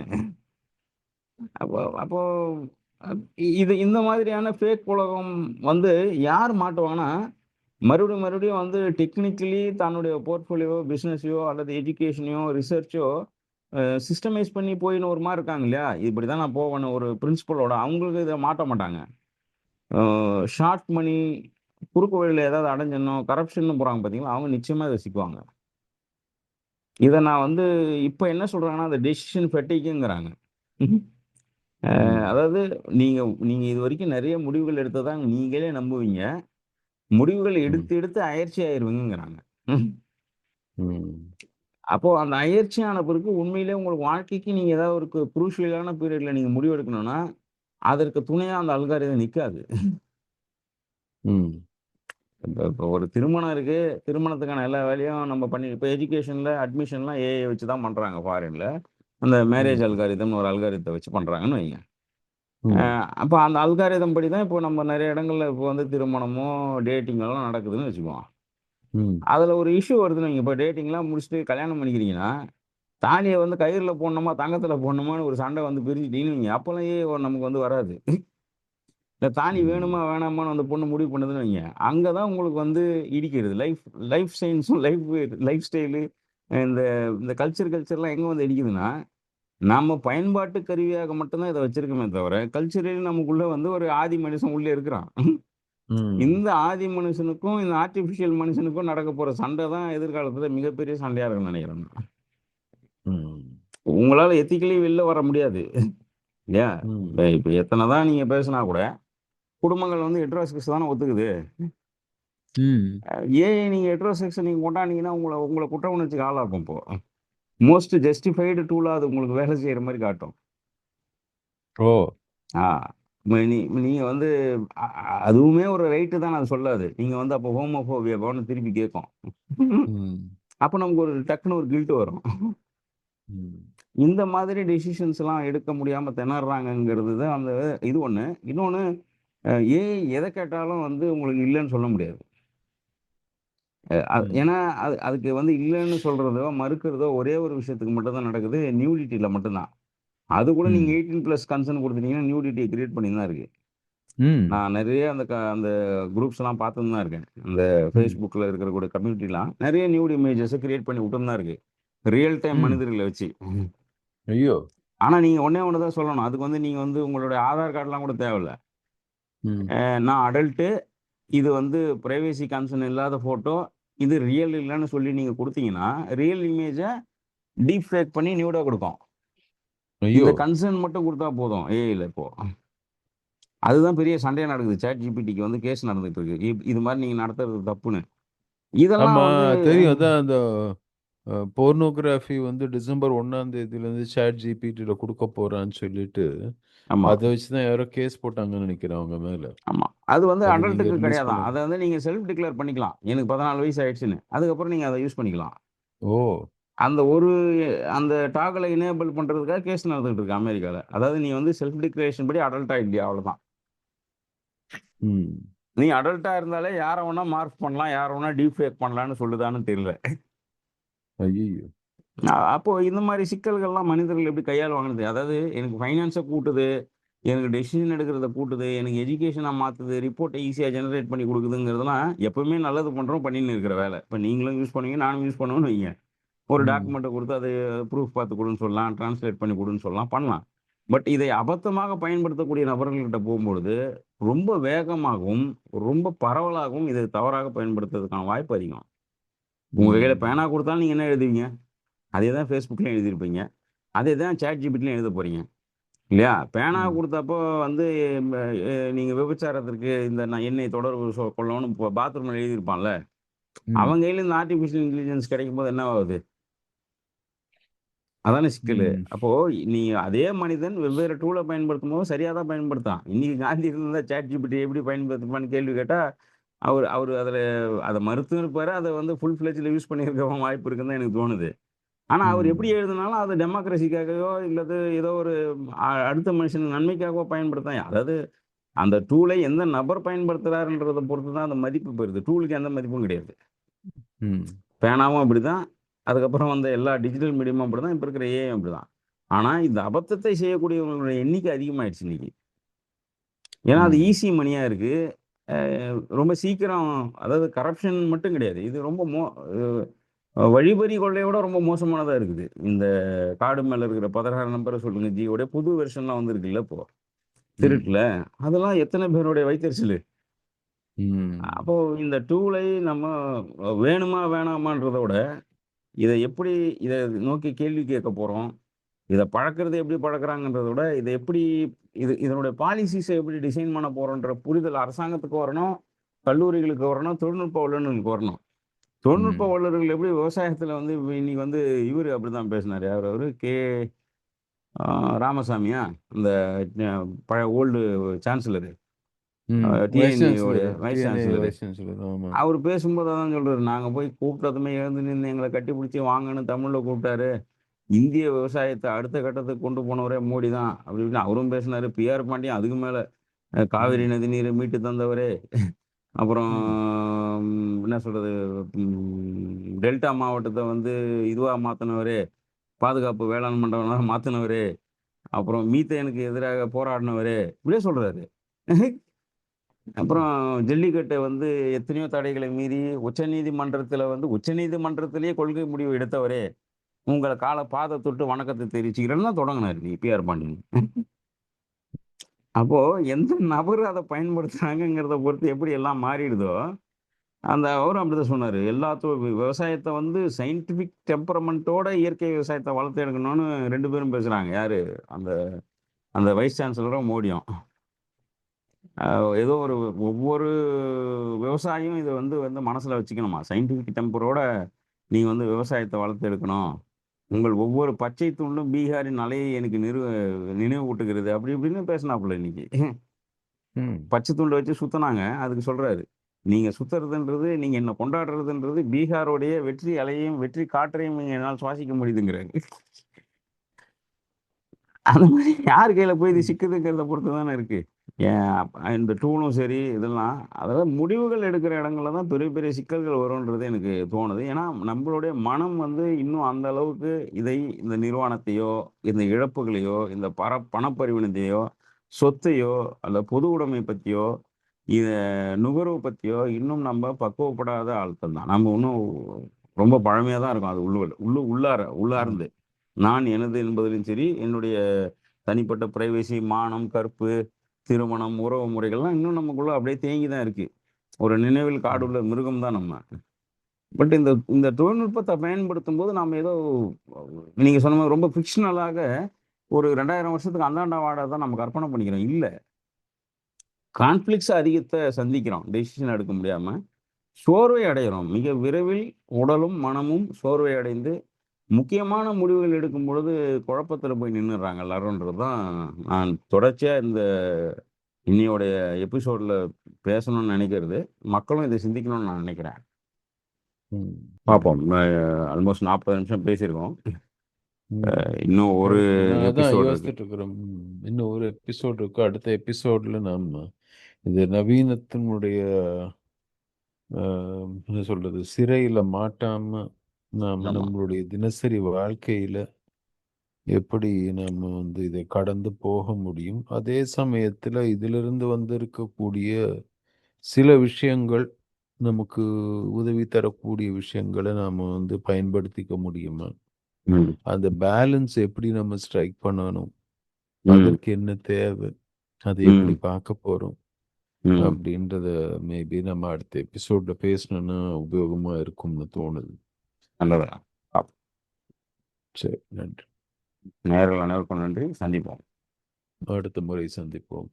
அப்போ அப்போ இது இந்த மாதிரியான ஃபேக் உலகம் வந்து யார் மாட்டுவாங்கன்னா, மறுபடியும் வந்து டெக்னிக்கலி தன்னுடைய போர்ட்ஃபோலியோ, பிசினஸையோ அல்லது எஜுகேஷனையோ, ரிசர்ச்சோ சிஸ்டமைஸ் பண்ணி போயின்னு ஒரு மாரி இருக்காங்க இல்லையா? இப்படிதான் நான் போவேன்னு ஒரு பிரின்சிபலோட அவங்களுக்கு இத மாட்ட மாட்டாங்க. அ ஷார்ட் மணி குறுக்கு வழியில ஏதாவது அடைஞ்சிடணும், கரப்ஷன்னு போறாங்க பார்த்தீங்களா? அவங்க நிச்சயமா இத சிக்குவாங்க. இத நான் வந்து இப்ப என்ன சொல்றாங்கன்னா, அந்த டெசிஷன் ஃபெட்டிக்ங்கிறாங்க. ம். அதாவது நீங்க நீங்க இதுவரைக்கும் நெறைய முடிவுகள் எடுத்ததா நீங்களே நம்புவீங்க. முடிவுகள் ம். எடுத்து எடுத்து அயற்சி ஆயிருவீங்கங்கிறாங்க. ம். அப்போ அந்த அயற்சி ஆன பிறகு உண்மையிலேயே உங்களுக்கு வாழ்க்கைக்கு நீங்க ஏதாவது ஒரு குரூஷியலான பீரியட்ல நீங்க முடிவு எடுக்கணும்னா, அதற்கு துணையா அந்த அல்காரிதம் நிக்காது. ம். இப்ப இப்ப ஒரு திருமணம் இருக்கு. திருமணத்துக்கான எல்லா வேலையும் நம்ம பண்ணி இப்ப எஜுகேஷன்ல அட்மிஷன்லாம் ஏஐ வச்சு தான் பண்றாங்க ஃபாரின்ல. அந்த மேரேஜ் ம். அல்காரிதம்னு ஒரு அல்காரிதத்த வச்சு பண்றாங்கன்னு வைங்க. அ ம். அப்ப அந்த அல்காரிதம் படி தான் இப்போ நம்ம நெறைய இடங்கள்ல இப்போ வந்து திருமணமோ, டேட்டிங் எல்லாம் நடக்குதுன்னு வச்சுக்குவோம். ம். அதுல ஒரு இஷ்யூ வருதுன்னு வைங்க. இப்ப டேட்டிங்லாம் முடிச்சுட்டு கல்யாணம் பண்ணிக்கிறீங்கன்னா, தாலிய வந்து கயிறுல போடணுமா, தங்கத்துல போடணுமான்னு ஒரு சண்டை வந்து பிரிச்சுட்டீங்கன்னு வைங்க. அப்பலாம் ஏஐ நமக்கு வந்து வராது. இல்ல தாலி வேணுமா, ம். வேணாமான்னு அந்த பொண்ணு முடிவு பண்ணுதுன்னு வைங்க. அங்க தான் உங்களுக்கு வந்து இடிக்கிறது. லைஃப் லைஃப் சயன்ஸும், லைஃப் ஸ்டைலு இந்த இந்த கல்ச்சர்லாம் எங்க வந்து இடிக்குதுன்னா, நம்ம பயன்பாட்டு கருவியாக மட்டும் தான் இத வச்சிருக்கோமே தவிர, கல்ச்சரலி நமக்குள்ள வந்து ஒரு ஆதி மனுஷன் உள்ளே இருக்கிறான். ம். இந்த ஆதி மனுஷனுக்கும், இந்த ஆர்ட்டிபிஷியல் மனுஷனுக்கும் நடக்க போற சண்டை தான் எதிர்காலத்துல மிகப்பெரிய சண்டையா இருக்கும்னு நெனைக்கிறேன் நான். ம். உங்களால எத்திக்கலி வெளில வர முடியாது. இல்லையா? இப்ப ம். இப்ப எத்தன தான் நீங்க பேசினா கூட, குடும்பங்கள் வந்து ஹெட்டரோசெக்ஸ் தானே ஒத்துக்குது. ம். ஏஐ நீங்க ஹெட்டரோசெக்ஸ நீங்க கொண்டாடுனீங்கன்னா, உங்கள உங்கள குற்ற உணர்ச்சிக்கு ஆளாக்கும் இப்போ. மோஸ்ட் ஜஸ்டிஃபைடு டூலா அது உங்களுக்கு வேலை செய்ற மாரி காட்டும். ஓ! ஆ. நீங்க வந்து அதுவுமே ஒரு ரைட்டு தான் அது சொல்லாது. நீங்க வந்து அப்போ ஹோமோபோபியாவான்னு திருப்பி கேட்கும். ம். அப்ப நமக்கு ஒரு டக்குனு ஒரு கில்ட் வரும். ம். இந்த மாதிரி டெசிஷன்ஸ்லாம் எடுக்க முடியாம திணர்றாங்கங்கிறது தான் அந்த இது ஒண்ணு. இன்னொன்னு ஏஐ எத கேட்டாலும் வந்து உங்களுக்கு இல்லன்னு சொல்ல முடியாது. ம். ஏன்னா அதுக்கு வந்து இல்லன்னு சொல்றதோ, மறுக்கிறதோ ஒரே ஒரு விஷயத்துக்கு மட்டும் தான் நடக்குது. நியூடிட்டில மட்டும் தான். அது கூட நீங்க ம். 18+ கன்சென்ட் குடுத்துட்டீங்கன்னா, நியூடிட்டிய கிரியேட் பண்ணி தான் இருக்கு. ம். நான் நெறைய அந்த குரூப்ஸ்லாம் பார்த்துன்னு தான் இருக்கேன். அந்த ம். Facebookல இருக்கக்கூடிய கம்யூனிட்டிலாம் நெறைய நியூட் இமேஜஸ கிரியேட் பண்ணி விட்டுன்னு தான் இருக்கு. ரியல் டைம் ம். மனிதர்கள வச்சு. ஐயோ! ஆனா நீங்க ஒண்ணே ஒண்ணு தான் சொல்லணும். அதுக்கு வந்து நீங்க வந்து உங்களுடைய ஆதார் கார்ட்லாம் கூட தேவையில்ல. ம். நான் அடல்ட்டு, இது வந்து பிரைவசி கன்சர்ன் இல்லாத ஃபோட்டோ, இது ரியல் இல்லன்னு சொல்லி நீங்க குடுத்தீங்கன்னா, ரியல் இமேஜ டீப் ஃபேக் பண்ணி நியூடா குடுக்கும். ஐயோ! இந்த கன்சர்ன் மட்டும் குடுத்தா போதும் ஏஐல இப்போ. அதுதான் பெரிய சண்டையா நடக்குது. ChatGPTக்கு வந்து கேஸ் நடந்துட்டு இருக்கு. இது மாரி நீங்க நடத்துறது தப்புன்னு. இதெல்லாம் ஆமா வந்து தெரியும். அதான் அந்த போர்னோகிராஃபி வந்து டிசம்பர் 1ஆம் தேதியிலேருந்து சாட் ஜிபிடில குடுக்க போறான்னு சொல்லிட்டு, ஆமா, அத வச்சு தான் யாரோ கேஸ் போட்டாங்கன்னு நெனைக்கிறேன் அவங்க மேல. ஆமா. அது வந்து அது நீங்க அடல்ட்டுக்கு ரிலீஸ் கிடையாதாம். பண்ணது. அத வந்து நீங்க செல்ஃப் டிக்ளேர் பண்ணிக்கலாம். எனக்கு 14 வயசு ஆயிடுச்சுன்னு. அதுக்கப்புறம் நீங்க அத யூஸ் பண்ணிக்கலாம். ஓ! அந்த ஒரு அந்த டாகுல எனேபிள் பண்றதுக்காக கேஸ் நடந்துட்டு இருக்கு அமெரிக்கால. அதாவது நீ வந்து செல்ஃப் டிக்ளரேஷன் படி அடல்ட் ஆயிட்டியா அவ்வளோதான். ம். நீ அடல்ட்டா இருந்தாலே யார வேணா மார்ஃப் பண்ணலாம், யார வேணா டீப் ஃபேக் பண்ணலான்னு சொல்லுதான்னு தெரியல. ஐய்யய்யோ! அப்போ இந்த மாரி சிக்கல்கள்லாம் மனிதர்கள் எப்படி கையாளுவாங்கன்னு அதாவது எனக்கு ஃபைனான்ஸ கூட்டுது, எனக்கு டெசிஷன் எடுக்கிறத கூட்டுது, எனக்கு எஜுகேஷனா மாத்துது, ரிப்போர்ட்ட ஈஸியா ஜெனரேட் பண்ணி குடுக்குதுங்கிறதெல்லாம் எப்பவுமே நல்லது பண்றோம் பண்ணின்னு இருக்கிற வேலை. இப்ப நீங்களும் யூஸ் பண்ணுவீங்க, நானும் யூஸ் பண்ணுவேன்னு வைங்க. ஒரு ம். டாக்குமெண்ட்ட குடுத்து அது ப்ரூஃப் பார்த்து குடுன்னு சொல்லலாம், டிரான்ஸ்லேட் பண்ணி குடுன்னு சொல்லலாம், பண்ணலாம். பட் இதை அபத்தமாக பயன்படுத்தக்கூடிய நபர்கள்கிட்ட போகும்பொழுது ரொம்ப வேகமாகவும் ரொம்ப பரவலாகவும் இதை தவறாக பயன்படுத்துறதுக்கான வாய்ப்பு அதிகம். உங்க கையில ம். பேனா கொடுத்தாலும் நீங்க என்ன எழுதுவீங்க? அதே தான் ஃபேஸ்புக்லயும் எழுதியிருப்பீங்க. அதே தான் சாட் ஜிபிட்டிலயும் எழுத போறீங்க. இல்லையா? பேனா ம். குடுத்தப்போ வந்து ம நீங்க விபச்சாரத்திற்கு இந்த நான் என்னை தொடர்பு கொள்ளணும்னு பாத்ரூம்ல எழுதியிருப்பான்ல. ம். அவன் கையில இந்த ஆர்டிபிஷியல் இன்டெலிஜென்ஸ் கிடைக்கும்போது என்ன ஆகுது? அதானே சிக்கலு. ம். அப்போ நீங்க அதே மனிதன் வெவ்வேறு டூல பயன்படுத்தும்போது சரியா தான் பயன்படுத்தான். இன்னைக்கு காந்தி இருந்தா சாட் ஜிபிடி எப்படி பயன்படுத்துப்பான்னு கேள்வி கேட்டா, அவரு அவரு அதுல அத மறுத்தும் இருப்பாரு. அத வந்து ஃபுல் ஃப்ளெட்ஜ்ல யூஸ் பண்ணியிருக்க வாய்ப்பு இருக்குன்னு தான் எனக்கு தோணுது. ஆனா, அவர் எப்படி ம். எழுதினாலும் அது டெமோக்ரஸிக்காகவோ இல்லது ஏதோ ஒரு அடுத்த மனுஷன் நன்மைக்காகவோ பயன்படுத்தலாம். அதாவது அந்த டூலை எந்த நபர் பயன்படுத்துறாருன்றத பொறுத்து தான் அந்த மதிப்பு பெறுது. டூலுக்கு எந்த மதிப்பும் கிடையாது. ம். பேனாவும் அப்படிதான். அதுக்கப்புறம் வந்த எல்லா டிஜிட்டல் மீடியமும் அப்படிதான். இப்ப இருக்கிற ஏஐயும் அப்படிதான். ஆனா, இந்த அபத்தத்தை செய்யக்கூடியவர்களுடைய எண்ணிக்கை அதிகமாயிடுச்சு இன்னைக்கு. ஏன்னா, அது ம். ஈஸி மணியா இருக்கு. அ ரொம்ப சீக்கிரம் அதாவது கரப்ஷன் மட்டும் கிடையாது. இது ரொம்ப வழிப்பறி கொள்ளையோட ரொம்ப மோசமானதா இருக்குது. இந்த கார்டு மேல இருக்கிற 16 நம்பர சொல்லுங்க ஜியோட புது வெர்ஷன்லாம் வந்திருக்குல்ல இப்போ. ம். திருட்டுல. அதெல்லாம் எத்தன பேருடைய வயித்தெரிச்சலு. ம். அப்போ இந்த டூலை நம்ம வேணுமா வேணாமான்றத விட, இத எப்படி இத நோக்கி கேள்வி கேட்க போறோம்? இத பழக்கறது எப்படி பழக்குறாங்கன்றத விட, இத எப்படி இதனுடைய பாலிசிஸ எப்படி டிசைன் பண்ண போறோன்ற புரிதல் அரசாங்கத்துக்கு வரணும், கல்லூரிகளுக்கு வரணும், தொழில்நுட்ப வல்லுநர்களுக்கு வரணும். தொழில்நுட்ப ம். வல்லுநர்கள் எப்படி விவசாயத்துல வந்து இன்னைக்கு வந்து இவரு அப்படிதான் பேசினாரு. யாரு அவரு? ஆ ராமசாமியா? இந்த பழைய ஓல்டு சான்சலரு. ம். வைஸ் டிஎன்ஏ உடைய chancellor. Vice DNA chancellor. Vice chancellor. ஆமா. அவரு பேசும்போது அதான் சொல்றாரு. நாங்க போய் கூப்பிட்டதுமே எழுந்து நின்னு எங்கள கட்டிப்புடிச்சு வாங்கன்னு தமிழ்ல கூப்பிட்டாரு. இந்திய விவசாயத்த அடுத்த கட்டத்துக்கு கொண்டு போனவரே மோடி தான். அப்படி இப்படின்னு அவரும் பேசினாரு. பிஆர் பாண்டியன் அதுக்கு மேல காவிரி ம். நதி நீரை மீட்டு தந்தவரே. அப்புறம் ம். என்ன சொல்றது? டெல்டா மாவட்டத்த வந்து இதுவா மாத்துனவரு. பாதுகாப்பு வேளாண் மண்டலமா மாத்துனவரு. அப்புறம் மீத்தேனுக்கு எதிராக போராடினவரு. இப்படியே சொல்றாரு. ம். அப்புறம் ஜல்லிக்கட்ட வந்து எத்தனையோ தடைகளை மீறி உச்சநீதிமன்றத்தில வந்து உச்சநீதிமன்றத்திலேயே கொள்கை முடிவு எடுத்தவரே, உங்கள பாத தொட்டு வணக்கத்த தெரிவிச்சுக்கிறேன்னு தான் தொடங்குனாரு பிஆர் பாண்டியன். அப்போ எந்த நபர் அத பயன்படுத்துறாங்கங்கிறத பொறுத்து எப்படி எல்லாம் மாறிடுதோ, அந்த அவரும் அப்படிதான் சொன்னாரு. விவசாயத்த வந்து சயின்டிஃபிக் டெம்பரமென்ட்டோட இயற்கை விவசாயத்த வளர்த்து எடுக்கணும்னு 2 பேரும் பேசுறாங்க. யாரு? அந்த அந்த வைஸ் சான்சலரும், மோடியும். அ ஏதோ ஒரு ஒவ்வொரு விவசாயியும் இத வந்து வந்து மனசுல வச்சுக்கணுமா. சயின்டிஃபிக் டெம்பரோட நீங்க வந்து விவசாயத்த வளர்த்து எடுக்கணும். உங்கள் ஒவ்வொரு பச்சை துண்டும் பீகாரின் அலையை எனக்கு நினைவூட்டுகிறது. அப்படி இப்படின்னு பேசினாப்புல இன்னைக்கு. ம். பச்சை துண்ட வச்சு சுத்துனாங்க. அதுக்கு சொல்றாரு. நீங்க சுத்துறதுன்றது, நீங்க என்ன கொண்டாடுறதுன்றது பீகாருடைய வெற்றி அலையையும், வெற்றி காற்றையும் என்னால சுவாசிக்க முடியுதுங்கிறாரு. அந்த மாரி யார் கையில போய் இது ம். சிக்குதுங்கிறத பொறுத்து தானே இருக்கு. ஏன் இந்த டூலும் சரி, இதெல்லாம் அதாவது முடிவுகள் எடுக்கிற இடங்கள்ல தான் பெரிய பெரிய சிக்கல்கள் வரும்ன்றது எனக்கு தோணுது. ஏன்னா, நம்மளுடைய மனம் வந்து இன்னும் அந்த அளவுக்கு இந்த நிறுவனத்தையோ, இந்த இழப்புகளையோ, இந்த பணப்பரிவினத்தையோ, சொத்தையோ, அல்ல பொது உடைமை பத்தியோ, இத நுகர்வு பத்தியோ இன்னும் நம்ம பக்குவப்படாத ஆட்கள் தான். நம்ம இன்னும் ரொம்ப பழமையா தான் இருக்கோம். அது ம். உள்ளார்ந்து. நான் எனது என்பதிலும் சரி, என்னுடைய தனிப்பட்ட பிரைவசி, மானம், கற்பு, திருமணம், உறவு முறைகள்லாம் இன்னும் நமக்குள்ள அப்படியே தேங்கி தான் இருக்கு. ஒரு நினைவில் ம். காடுள்ள மிருகம் தான் நம்ம. பட் இந்த இந்த தொழில்நுட்பத்த பயன்படுத்தும்போது நாம ஏதோ நீங்க சொன்ன மாரி ரொம்ப ஃபிக்ஷனலாக ஒரு 2000 வருஷத்துக்கு அந்தாண்ட வாழ தான் நம்ம கற்பனை பண்ணிக்கிறோம். இல்ல. கான்ஃப்ளிக்ட்ஸ் அதிகத்த சந்திக்கிறோம். டெசிஷன் எடுக்க முடியாம. சோர்வை அடைகிறோம். மிக விரைவில் உடலும், மனமும் சோர்வை அடைந்து முக்கியமான முடிவுகள் எடுக்கும் பொழுது குழப்பத்துல போய் நின்னுடுறாங்க எல்லாரும்ன்றது தான் நான் தொடர்ச்சியா இந்த இன்னையோடைய எபிசோட்ல பேசணும்னு நினைக்கிறது. மக்களும் இத சிந்திக்கணும்னு நான் நினைக்கிறேன். ம். பார்ப்போம். ஆல்மோஸ்ட் 40 நிமிஷம் பேசியிருக்கோம். ம். இன்னும் ஒரு ஓகே. நான் அதான் எபிசோட் இருக்கு. யோசித்துட்டு இருக்கிறேன். இன்னும் ஒரு எபிசோட் இருக்கு. அடுத்த எபிசோட்ல நாம இது நவீனத்தினுடைய அ என்ன சொல்றது? சிறையில மாட்டாம நாம ஆமா. நம்மளுடைய தினசரி வாழ்க்கையில எப்படி நம்ம வந்து இதை கடந்து போக முடியும்? அதே சமயத்துல இதிலிருந்து வந்திருக்கக்கூடிய சில விஷயங்கள் நமக்கு உதவி தரக்கூடிய விஷயங்கள நாம வந்து பயன்படுத்திக்க முடியுமா? ம். அந்த பேலன்ஸ் எப்படி நம்ம ஸ்ட்ரைக் பண்ணணும்? ம். அதற்கு என்ன தேவை? அது எப்படி ம். பார்க்க போறோம்? ம். அப்படின்றத மேபி நம்ம அடுத்த எபிசோட்ல பேசணும்னா உபயோகமா இருக்கும்னு தோணுது. நல்லதுண்ணா. சரி, நன்றி. நேயர்கள் அனைவருக்கும் நன்றி. சந்திப்போம். அடுத்த முறை சந்திப்போம்.